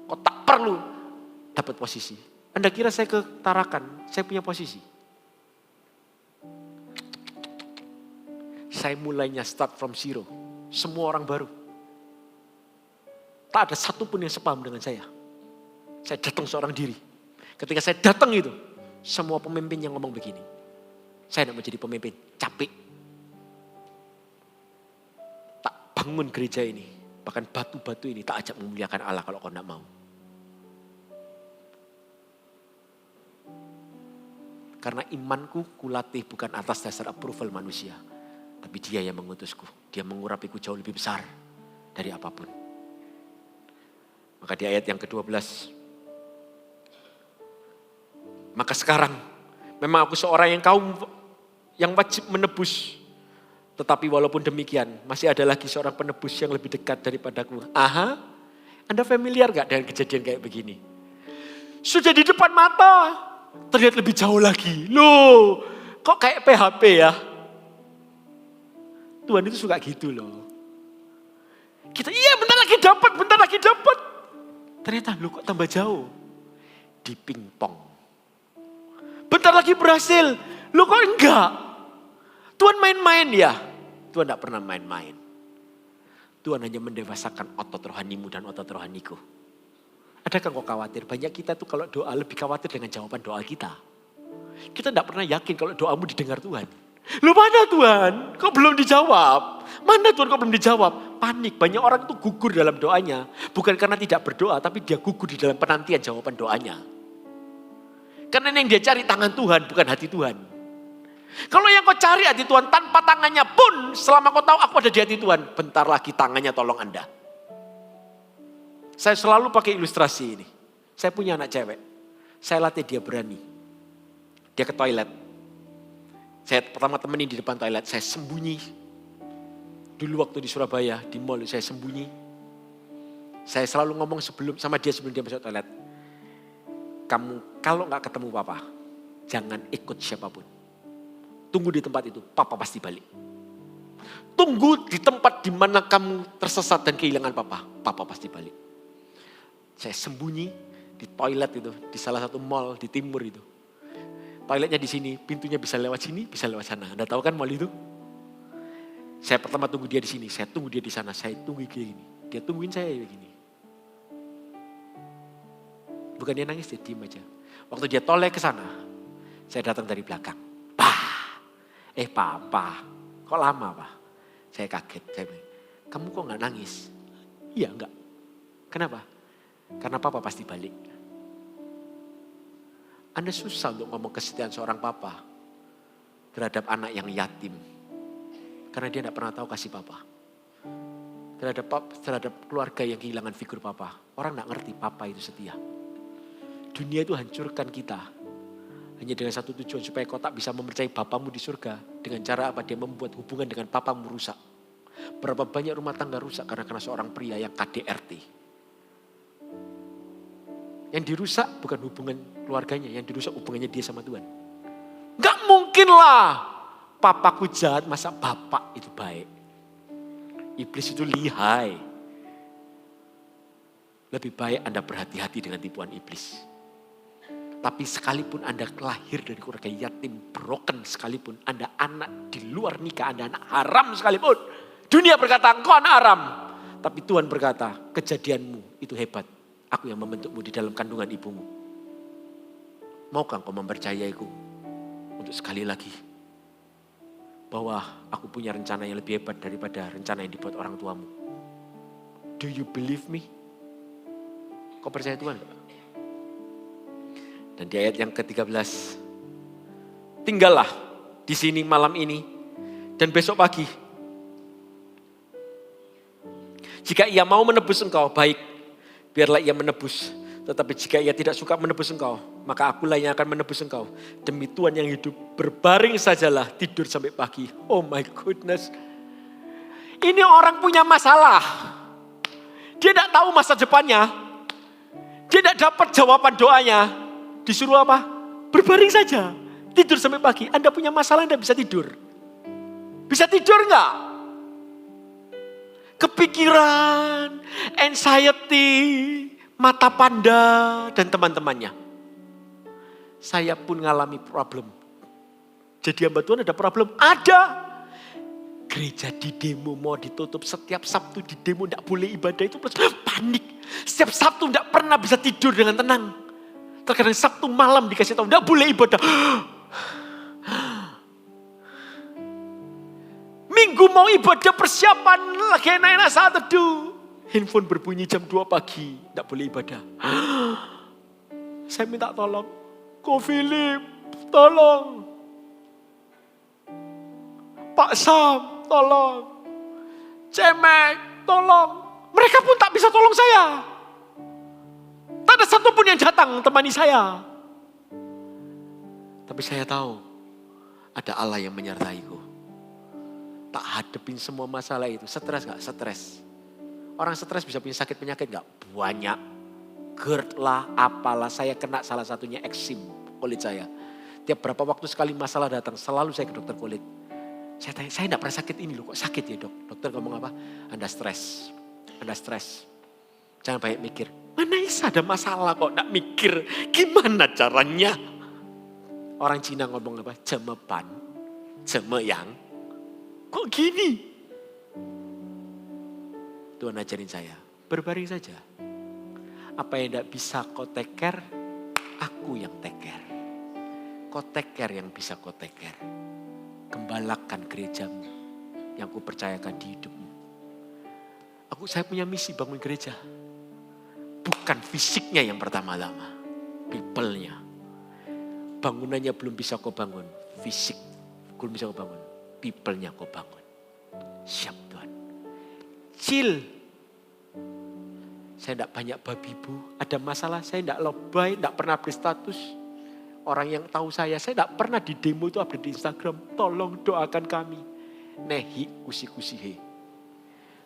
kau tak perlu dapat posisi. Anda kira saya ke Tarakan, saya punya posisi? Saya mulainya start from zero, semua orang baru. Tak ada satupun yang sepaham dengan saya. Saya datang seorang diri. Ketika saya datang itu, semua pemimpin yang ngomong begini. Saya tidak mau jadi pemimpin, capek. Bangun gereja ini, bahkan batu-batu ini tak ajak memuliakan Allah kalau kau tidak mau. Karena imanku kulatih bukan atas dasar approval manusia, tapi Dia yang mengutusku. Dia mengurapiku jauh lebih besar dari apapun. Maka di ayat yang ke-12, maka sekarang memang aku seorang yang kaum yang wajib menebus. Tetapi walaupun demikian, masih ada lagi seorang penebus yang lebih dekat daripadaku. Aha, Anda familiar gak dengan kejadian kayak begini? Sudah di depan mata, terlihat lebih jauh lagi. Loh, kok kayak PHP ya? Tuhan itu suka gitu loh. Kita, iya bentar lagi dapat. Ternyata loh kok tambah jauh. Di pingpong. Bentar lagi berhasil, loh kok enggak? Tuhan main-main ya? Tuhan tidak pernah main-main. Tuhan hanya mendewasakan otot rohanimu dan otot rohaniku. Adakah kau khawatir? Banyak kita tuh kalau doa lebih khawatir dengan jawaban doa kita. Kita tidak pernah yakin kalau doamu didengar Tuhan. Loh mana Tuhan? Kok belum dijawab? Mana Tuhan kok belum dijawab? Panik. Banyak orang tuh gugur dalam doanya. Bukan karena tidak berdoa, tapi dia gugur di dalam penantian jawaban doanya. Karena yang dia cari tangan Tuhan, bukan hati Tuhan. Kalau yang kau cari hati Tuhan tanpa tangannya pun, selama kau tahu aku ada di hati Tuhan, bentar lagi tangannya tolong Anda. Saya selalu pakai ilustrasi ini. Saya punya anak cewek. Saya latih dia berani. Dia ke toilet. Saya pertama temenin di depan toilet, saya sembunyi. Dulu waktu di Surabaya, di mall saya sembunyi. Saya selalu ngomong sama dia sebelum dia masuk toilet. Kamu kalau gak ketemu papa, jangan ikut siapapun. Tunggu di tempat itu, papa pasti balik. Tunggu di tempat di mana kamu tersesat dan kehilangan papa, papa pasti balik. Saya sembunyi di toilet itu, di salah satu mall di timur itu. Toiletnya di sini, pintunya bisa lewat sini, bisa lewat sana. Anda tahu kan mall itu? Saya pertama tunggu dia di sini, saya tunggu dia di sana, saya tunggu dia gini. Dia tungguin saya begini. Bukan dia nangis, dia diem aja. Waktu dia toleh ke sana, saya datang dari belakang. Papa, kok lama Pak? Saya kaget, saya bilang, kamu kok gak nangis? Iya enggak. Kenapa? Karena papa pasti balik. Anda susah untuk ngomong kesetiaan seorang papa terhadap anak yang yatim. Karena dia gak pernah tahu kasih papa. Terhadap keluarga yang kehilangan figur papa. Orang gak ngerti papa itu setia. Dunia itu hancurkan kita. Hanya dengan satu tujuan supaya kau tak bisa mempercayai bapamu di surga. Dengan cara apa? Dia membuat hubungan dengan papamu rusak. Berapa banyak rumah tangga rusak karena seorang pria yang KDRT. Yang dirusak bukan hubungan keluarganya, yang dirusak hubungannya dia sama Tuhan. Gak mungkin lah papaku jahat, masa bapak itu baik. Iblis itu lihai. Lebih baik Anda berhati-hati dengan tipuan iblis. Tapi sekalipun Anda lahir dari keluarga yatim, broken sekalipun, Anda anak di luar nikah, Anda anak haram sekalipun. Dunia berkata engkau anak haram. Tapi Tuhan berkata kejadianmu itu hebat. Aku yang membentukmu di dalam kandungan ibumu. Maukah engkau mempercayaiku untuk sekali lagi bahwa aku punya rencana yang lebih hebat daripada rencana yang dibuat orang tuamu? Do you believe me? Kau percaya Tuhan gak? Dan di ayat yang ke-13, tinggallah di sini malam ini dan besok pagi. Jika ia mau menebus engkau, baik, biarlah ia menebus. Tetapi jika ia tidak suka menebus engkau, maka akulah yang akan menebus engkau. Demi Tuhan yang hidup, berbaring sajalah, tidur sampai pagi. Oh my goodness. Ini orang punya masalah. Dia tidak tahu masa depannya. Dia tidak dapat jawaban doanya. Disuruh apa? Berbaring saja, tidur sampai pagi. Anda punya masalah, Anda bisa tidur. Bisa tidur enggak? Kepikiran, anxiety, mata panda, dan teman-temannya. Saya pun ngalami problem. Jadi hamba Tuhan ada problem? Ada. Gereja di demo mau ditutup. Setiap Sabtu di demo tidak boleh ibadah itu panik. Setiap Sabtu tidak pernah bisa tidur dengan tenang. Terkadang Sabtu malam dikasih tahu tidak boleh ibadah. Minggu mau ibadah persiapan lagi enak-enak saat teduh. Handphone berbunyi jam 2 pagi. Tidak boleh ibadah. Saya minta tolong. Ko Philip, tolong. Pak Sam, tolong. Cemek, tolong. Mereka pun tak bisa tolong saya. Tak ada satu pun yang datang temani saya. Tapi saya tahu ada Allah yang menyertaiku. Tak hadepin semua masalah itu. Stres gak? Stres. Orang stres bisa punya sakit penyakit gak? Banyak. GERD lah, apalah. Saya kena salah satunya eksim kulit saya. Tiap berapa waktu sekali masalah datang, selalu saya ke dokter kulit. Saya tanya, saya gak pernah sakit ini loh, kok sakit ya dok? Dokter ngomong apa? Anda stres. Anda stres. Jangan banyak mikir. Mana bisa ada masalah kok gak mikir. Gimana caranya? Orang Cina ngomong apa? Cemepan. Cemeyang. Kok gini? Tuhan ajarin saya, berbaring saja. Apa yang tidak bisa kau take care, aku yang take care. Kau take care yang bisa kau take care. Gembalakan gerejamu yang ku percayakan di hidupmu. Saya punya misi bangun gereja. Bukan fisiknya yang pertama-tama, people-nya. Bangunannya belum bisa kau bangun, fisik belum bisa kau bangun. People-nya kau bangun. Siap Tuhan. Chill. Saya tidak banyak babi bu. Ada masalah saya tidak lebay. Tidak pernah berstatus. Orang yang tahu saya tidak pernah di demo itu update di Instagram. Tolong doakan kami. Nehi kusi-kusihe.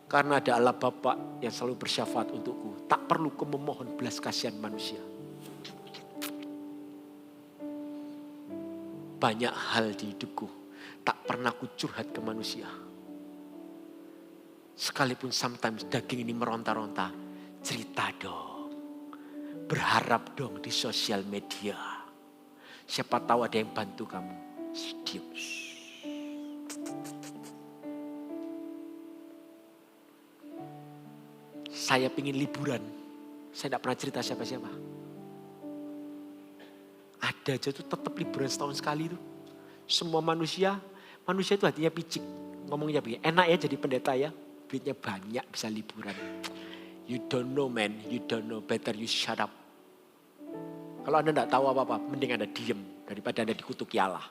Karena ada Allah Bapa yang selalu bersyafaat untukku. Tak perlu kau memohon belas kasihan manusia. Banyak hal di hidupku. Tak pernah ku curhat ke manusia. Sekalipun sometimes daging ini meronta-ronta. Cerita dong. Berharap dong di sosial media. Siapa tahu ada yang bantu kamu. Diam. Saya pingin liburan. Saya tidak pernah cerita siapa-siapa. Ada aja tuh tetap liburan setahun sekali tuh. Semua manusia itu hatinya picik. Ngomongnya begini, enak ya jadi pendeta ya. Duitnya banyak bisa liburan. You don't know man, you don't know, better you shut up. Kalau Anda tidak tahu apa-apa, mending Anda diem daripada Anda dikutuki Allah.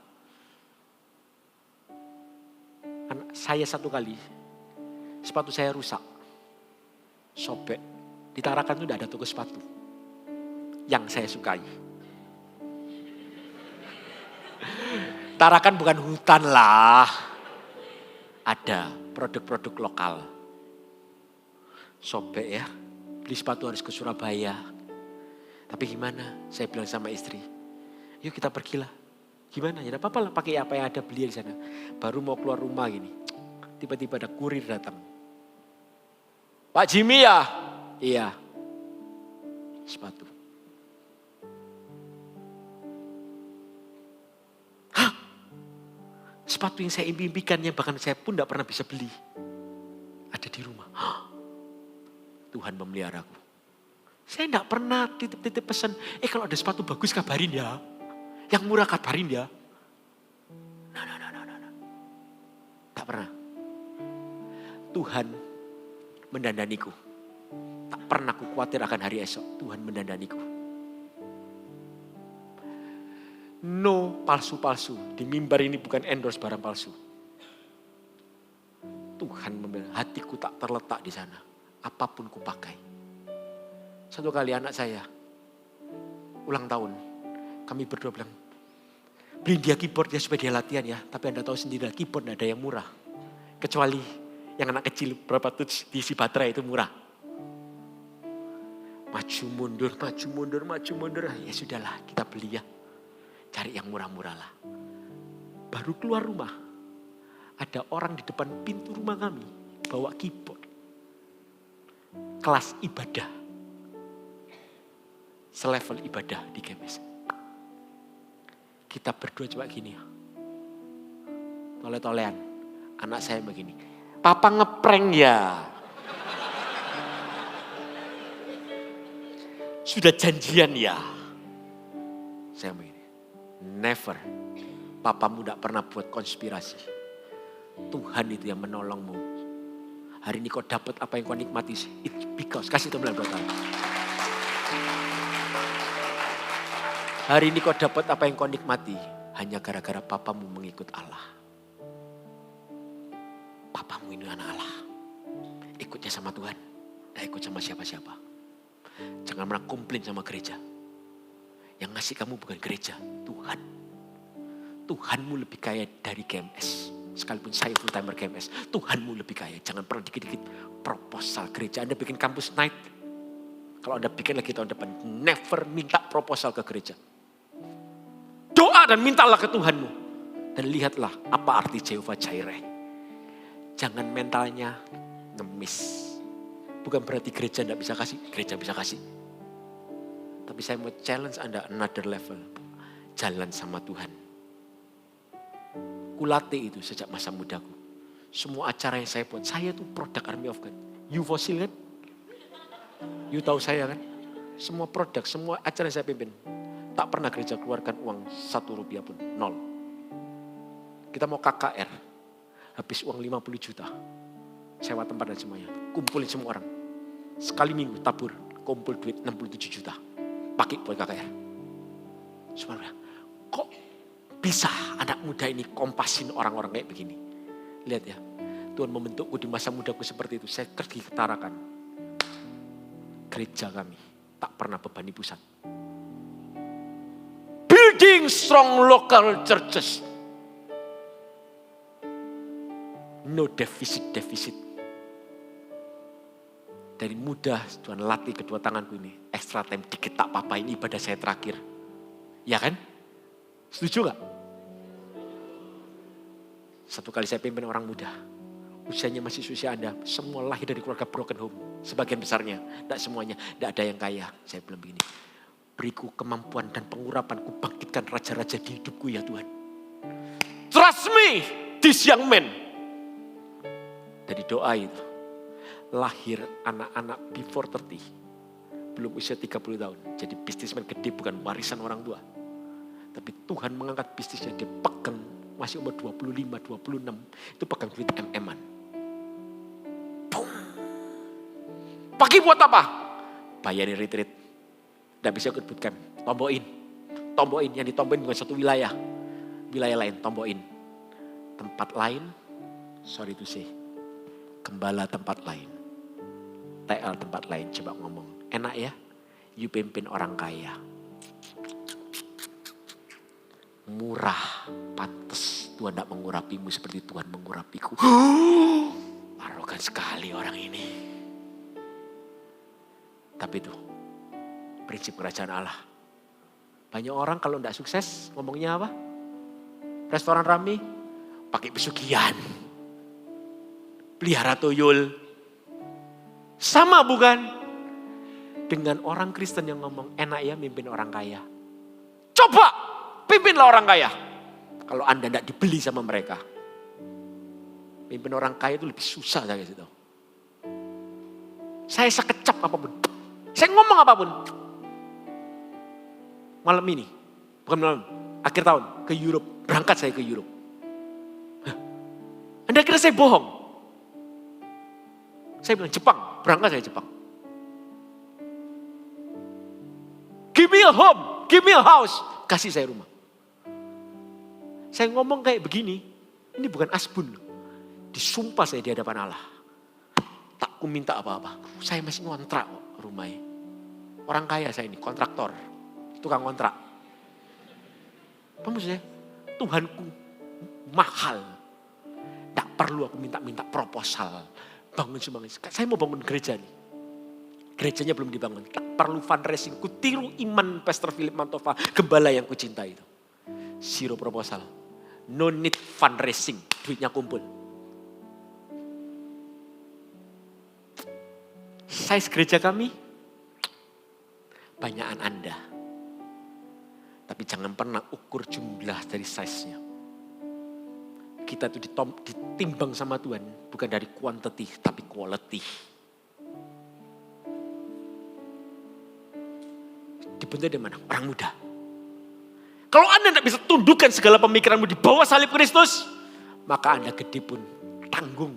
Saya satu kali, sepatu saya rusak. Sobek. Di Tarakan itu tidak ada toko sepatu. Yang saya sukai. Tarakan bukan hutan lah. Ada. produk-produk lokal. Sobek ya, beli sepatu harus ke Surabaya. Tapi gimana? Saya bilang sama istri, yuk kita pergilah. Gimana? Ya apa-apa lah, pakai apa yang ada, beli di sana. Baru mau keluar rumah gini, tiba-tiba ada kurir datang. Pak Jimmy ya? Iya. Sepatu. Hah? Sepatu yang saya impikannya bahkan saya pun tidak pernah bisa beli. Ada di rumah. Hah? Tuhan memeliharaku. Saya tidak pernah titip-titip pesan, kalau ada sepatu bagus kabarin ya. Yang murah kabarin ya. No. Tak pernah. Tuhan mendandaniku. Tak pernah aku khawatir akan hari esok. Tuhan mendandaniku. No palsu-palsu. Di mimbar ini bukan endorse barang palsu. Tuhan membela. Hatiku tak terletak di sana. Apapun ku pakai. Satu kali anak saya ulang tahun. Kami berdua bilang, beliin dia keyboard ya supaya dia latihan ya. Tapi Anda tahu sendiri keyboard tidak ada yang murah. Kecuali yang anak kecil berapa touch diisi baterai itu murah. Maju mundur. Ya sudahlah kita beli ya. Cari yang murah-murah lah. Baru keluar rumah. Ada orang di depan pintu rumah kami. Bawa keyboard. Kelas ibadah. Selevel ibadah di GMS. Kita berdua coba gini ya. Tole-tolean. Anak saya begini. Papa ngeprank ya. Sudah janjian ya. Saya begini. Never. Papamu tidak pernah buat konspirasi. Tuhan itu yang menolongmu. Hari ini kau dapat apa yang kau nikmati. It's because. Kasih teman belakang. Hari ini kau dapat apa yang kau nikmati. Hanya gara-gara papamu mengikut Allah. Papamu ini anak Allah. Ikutnya sama Tuhan. Tidak ikut sama siapa-siapa. Jangan pernah komplain sama gereja. Yang ngasih kamu bukan gereja. Tuhan. Tuhanmu lebih kaya dari GMS. Sekalipun saya full timer GMS. Tuhanmu lebih kaya. Jangan pernah dikit-dikit proposal gereja. Anda bikin kampus night. Kalau Anda bikin lagi tahun depan. Never minta proposal ke gereja. Doa dan mintalah ke Tuhanmu. Dan lihatlah apa arti Jehovah Jireh. Jangan mentalnya ngemis. Bukan berarti gereja tidak bisa kasih. Gereja bisa kasih. Tapi saya mau challenge Anda another level. Jalan sama Tuhan. Kulatih itu sejak masa mudaku. Semua acara yang saya buat. Saya tuh produk Army of God. You Fossil kan? You tahu saya kan? Semua produk, semua acara yang saya pimpin. Tak pernah gereja keluarkan uang 1 rupiah pun. 0. Kita mau KKR. Habis uang 50 juta. Sewa tempat dan semuanya. Kumpulin semua orang. Sekali minggu tabur. Kumpul duit 67 juta. Pakai buat KKR. Semua kok bisa anak muda ini kompasin orang-orang kayak begini. Lihat ya. Tuhan membentukku di masa mudaku seperti itu. Saya pergi ke Tarakan. Gereja kami. Tak pernah bebani pusat. Building strong local churches. No deficit. Dari muda Tuhan latih kedua tanganku ini. Extra time dikit tak apa-apa, ini ibadah saya terakhir. Ya kan? Setuju gak? Satu kali saya pimpin orang muda. Usianya masih usia Anda. Semua lahir dari keluarga broken home. Sebagian besarnya. Tidak semuanya. Tidak ada yang kaya. Saya bilang begini. Beriku kemampuan dan pengurapan. Ku bangkitkan raja-raja di hidupku ya Tuhan. Trust me, this young man. Dari doa itu. Lahir anak-anak before 30. Belum usia 30 tahun. Jadi bisnismen gede bukan warisan orang tua. Tapi Tuhan mengangkat bisnisnya. Dia pegang. Masih umur 25, 26. Itu pegang duit MM-an. Boom. Pakai buat apa? Bayarin retreat. Tidak bisa ikut bootcamp. Tomboin. Yang ditomboin bukan satu wilayah. Wilayah lain, tomboin. Tempat lain, sorry to say. Gembala tempat lain. TL tempat lain. Coba ngomong. Enak ya? You pimpin orang kaya. Murah, pantas. Tuhan tidak mengurapimu seperti Tuhan mengurapiku. Arogan sekali orang ini. Tapi itu prinsip kerajaan Allah. Banyak orang kalau tidak sukses ngomongnya apa? Restoran rame, pakai pesugihan. Pelihara tuyul. Sama bukan? Dengan orang Kristen yang ngomong enak ya mimpin orang kaya. Coba pimpinlah orang kaya. Kalau Anda tidak dibeli sama mereka. Pimpin orang kaya itu lebih susah saya kasih tahu. Saya sekecap apapun. Saya ngomong apapun. Malam ini, bukan malam, akhir tahun ke Europe. Berangkat saya ke Europe. Anda kira saya bohong? Saya bilang Jepang, berangkat saya Jepang. Give me a home, give me a house. Kasih saya rumah. Saya ngomong kayak begini, ini bukan asbun loh. Disumpah saya di hadapan Allah. Tak ku minta apa-apa. Saya masih ngontrak rumahnya. Orang kaya saya ini, kontraktor. Tukang kontrak. Apa maksudnya? Tuhanku mahal. Tak perlu aku minta-minta proposal. Bangun sumbangan. Saya mau bangun gereja nih. Gerejanya belum dibangun. Tak perlu fundraising. Ku tiru iman Pastor Philip Mantova. Gembala yang ku cintai itu. Zero proposal. No need fundraising. Duitnya kumpul. Size gereja kami. Banyakan Anda. Tapi jangan pernah ukur jumlah dari size-nya. Kita itu ditimbang sama Tuhan. Bukan dari quantity tapi quality. Dibentuk dari mana? Orang muda. Kalau Anda tidak bisa tundukkan segala pemikiranmu di bawah salib Kristus, maka Anda gede pun tanggung.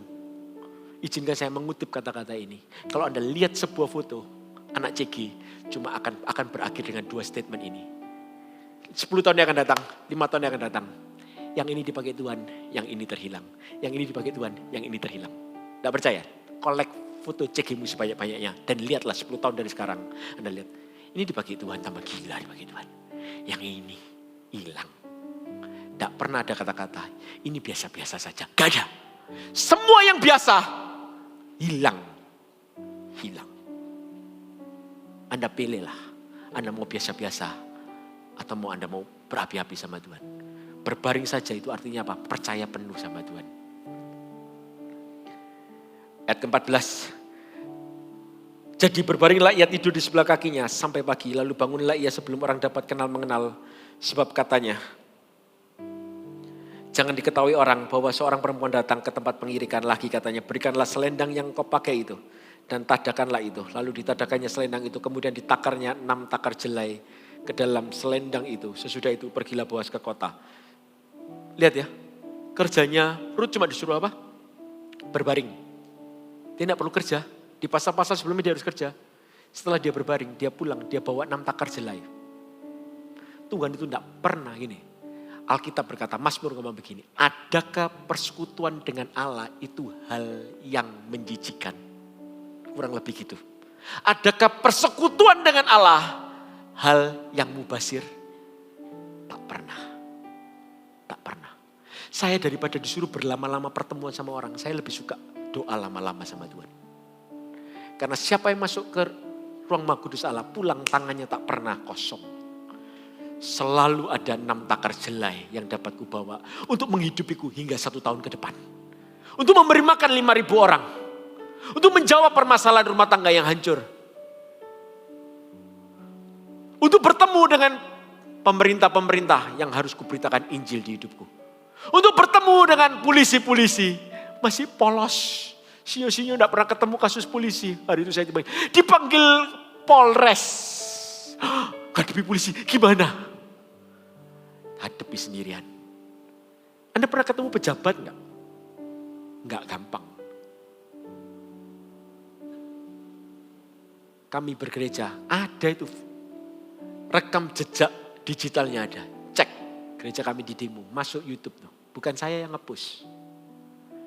Izinkan saya mengutip kata-kata ini. Kalau Anda lihat sebuah foto anak CG, cuma akan berakhir dengan dua statement ini. 10 tahun yang akan datang, 5 tahun yang akan datang. Yang ini dipakai Tuhan, yang ini terhilang. Yang ini dipakai Tuhan, yang ini terhilang. Tidak percaya? Kolek foto CG-mu sebanyak-banyaknya. Dan lihatlah 10 tahun dari sekarang. Anda lihat, ini dipakai Tuhan, tambah gila dipakai Tuhan. Yang ini hilang. Tidak pernah ada kata-kata, ini biasa-biasa saja. Gak ada. Semua yang biasa, hilang. Hilang. Anda pilihlah. Anda mau biasa-biasa. Atau Anda mau berapi-api sama Tuhan. Berbaring saja itu artinya apa? Percaya penuh sama Tuhan. Ayat ke-14. Jadi berbaringlah ia tidur di sebelah kakinya sampai pagi. Lalu bangunlah ia sebelum orang dapat kenal mengenal. Sebab katanya, jangan diketahui orang bahwa seorang perempuan datang ke tempat pengirikan lagi katanya. Berikanlah selendang yang kau pakai itu. Dan tadakanlah itu. Lalu ditadakannya selendang itu. Kemudian ditakarnya 6 takar jelai ke dalam selendang itu. Sesudah itu pergilah Boas ke kota. Lihat ya. Kerjanya Rut cuma disuruh apa? Berbaring. Dia tidak perlu kerja. Di pasar-pasar sebelumnya dia harus kerja. Setelah dia berbaring, dia pulang. Dia bawa 6 takar jelai. Tuhan itu tidak pernah gini. Alkitab berkata, Mazmur ngomong begini. Adakah persekutuan dengan Allah itu hal yang menjijikan? Kurang lebih gitu. Adakah persekutuan dengan Allah hal yang mubasir? Tak pernah. Tak pernah. Saya daripada disuruh berlama-lama pertemuan sama orang, saya lebih suka doa lama-lama sama Tuhan. Karena siapa yang masuk ke ruang Maha Kudus Allah, pulang tangannya tak pernah kosong. Selalu ada 6 takar jelai yang dapat kubawa untuk menghidupiku hingga 1 tahun ke depan. Untuk memberi makan 5.000 orang. Untuk menjawab permasalahan rumah tangga yang hancur. Untuk bertemu dengan pemerintah-pemerintah yang harus kuberitakan Injil di hidupku. Untuk bertemu dengan polisi-polisi. Masih polos. Sinyo-sinyo tidak pernah ketemu kasus polisi. Hari itu saya dipanggil Polres. Hadapi polisi, gimana? Hadapi sendirian. Anda pernah ketemu pejabat enggak? Enggak gampang. Kami bergereja, ada itu. Rekam jejak digitalnya ada. Cek, gereja kami di demo, masuk YouTube tuh. Bukan saya yang nge-push.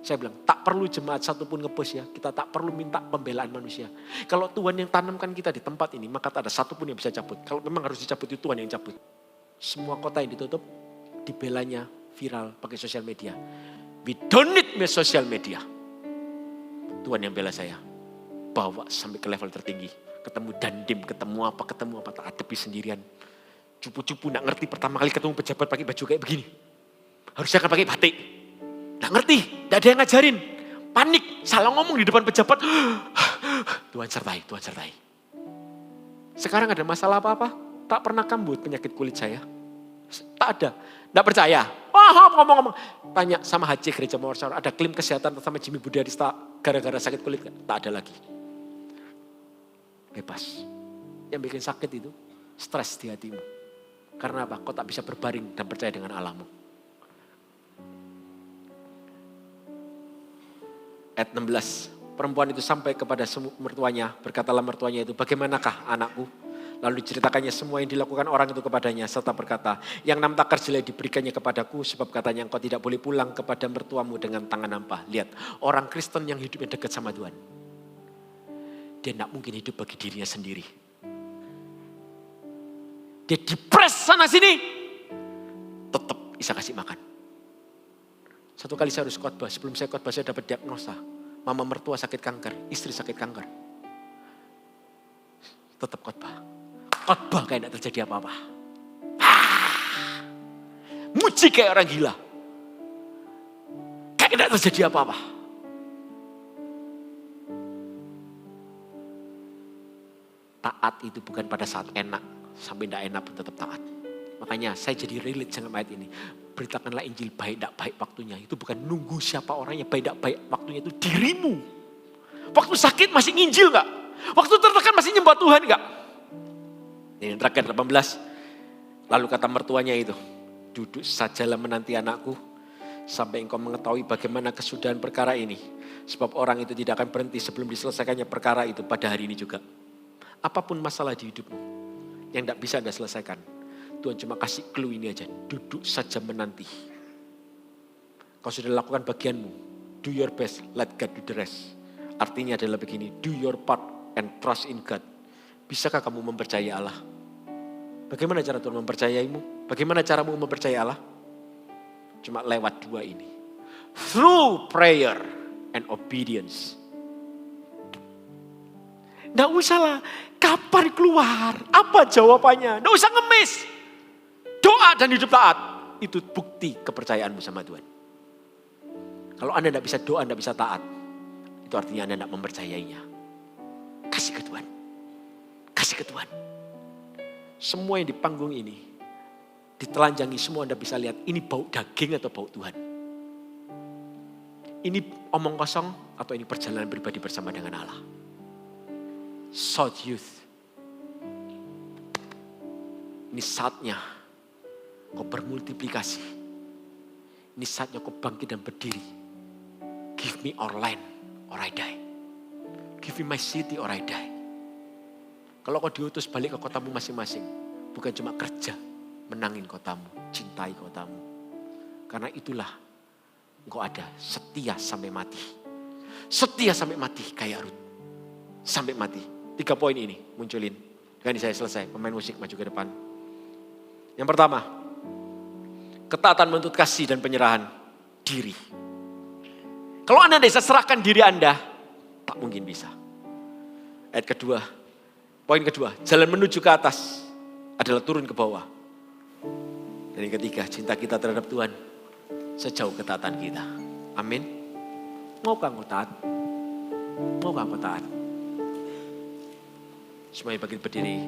Saya bilang, tak perlu jemaat satupun nge-push ya. Kita tak perlu minta pembelaan manusia. Kalau Tuhan yang tanamkan kita di tempat ini, maka tak ada satupun yang bisa cabut. Kalau memang harus dicabut, itu Tuhan yang cabut. Semua kota yang ditutup, dibelanya viral, pakai sosial media. We don't need social media. Tuhan yang bela saya. Bawa sampai ke level tertinggi. Ketemu dandim, ketemu apa, tak hadapi sendirian. Cupu-cupu gak ngerti pertama kali ketemu pejabat pakai baju kayak begini. Harusnya kan pakai batik. Gak ngerti, gak ada yang ngajarin. Panik, salah ngomong di depan pejabat. Tuhan sertai. Sekarang ada masalah apa-apa? Tak pernah kambuh penyakit kulit saya. Tak ada. Gak percaya. Ngomong-ngomong. Tanya sama HC Gereja Mawar, ada klaim kesehatan sama Jimmy Budiaris gara-gara sakit kulit? Tak ada lagi. Bebas. Yang bikin sakit itu stres di hatimu. Karena apa? Kau tak bisa berbaring dan percaya dengan Allahmu. Ayat 16. Perempuan itu sampai kepada mertuanya, berkatalah mertuanya itu, bagaimanakah anakku? Lalu diceritakannya semua yang dilakukan orang itu kepadanya, serta berkata, yang 6 takar jelai diberikannya kepadaku, sebab katanya engkau tidak boleh pulang kepada mertuamu dengan tangan hampa. Lihat, orang Kristen yang hidupnya dekat sama Tuhan, dia tidak mungkin hidup bagi dirinya sendiri. Dia dipres sana sini, tetap bisa kasih makan. Satu kali saya harus khotbah, sebelum saya khotbah saya dapat diagnosa. Mama mertua sakit kanker, istri sakit kanker. Tetap khotbah. Khotbah kayak tidak terjadi apa-apa. Muji kayak orang gila. Kayak tidak terjadi apa-apa. Taat itu bukan pada saat enak. Sampai tidak enak pun tetap taat. Makanya saya jadi relate dengan ayat ini. Beritakanlah Injil baik tidak baik waktunya. Itu bukan nunggu siapa orangnya baik tidak baik waktunya. Itu dirimu. Waktu sakit masih nginjil gak? Waktu tertekan masih nyembah Tuhan gak? Ini terakhir 18. Lalu kata mertuanya itu. Duduk sajalah menanti anakku. Sampai engkau mengetahui bagaimana kesudahan perkara ini. Sebab orang itu tidak akan berhenti sebelum diselesaikannya perkara itu pada hari ini juga. Apapun masalah di hidupmu. Yang tidak bisa Anda selesaikan. Tuhan cuma kasih clue ini aja. Duduk saja menanti. Kau sudah lakukan bagianmu. Do your best, let God do the rest. Artinya adalah begini. Do your part and trust in God. Bisakah kamu mempercayai Allah? Bagaimana cara Tuhan mempercayaimu? Bagaimana caramu mempercayai Allah? Cuma lewat dua ini. Through prayer and obedience. Nggak usah lah. Kapan keluar? Apa jawabannya? Nggak usah ngemis. Doa dan hidup taat. Itu bukti kepercayaanmu sama Tuhan. Kalau Anda tidak bisa doa, tidak bisa taat. Itu artinya Anda tidak mempercayainya. Kasih ke Tuhan. Kasih ke Tuhan. Semua yang di panggung ini. Ditelanjangi semua Anda bisa lihat. Ini bau daging atau bau Tuhan. Ini omong kosong atau ini perjalanan pribadi bersama dengan Allah. South Youth. Ini saatnya kau bermultiplikasi. Ini saatnya kau bangkit dan berdiri. Give me our land or I die. Give me my city or I die. Kalau kau diutus balik ke kotamu masing-masing. Bukan cuma kerja. Menangin kotamu. Cintai kotamu. Karena itulah engkau ada setia sampai mati. Setia sampai mati kayak Rut. Sampai mati. 3 poin ini munculin. Dengan ini saya selesai. Pemain musik maju ke depan. Yang pertama. Ketaatan menuntut kasih dan penyerahan diri. Kalau Anda bisa serahkan diri Anda. Tak mungkin bisa. Ayat kedua. Poin kedua. Jalan menuju ke atas. Adalah turun ke bawah. Dan yang ketiga. Cinta kita terhadap Tuhan. Sejauh ketaatan kita. Amin. Maukah engkau taat? Maukah engkau taat? Semuanya bangkit berdiri.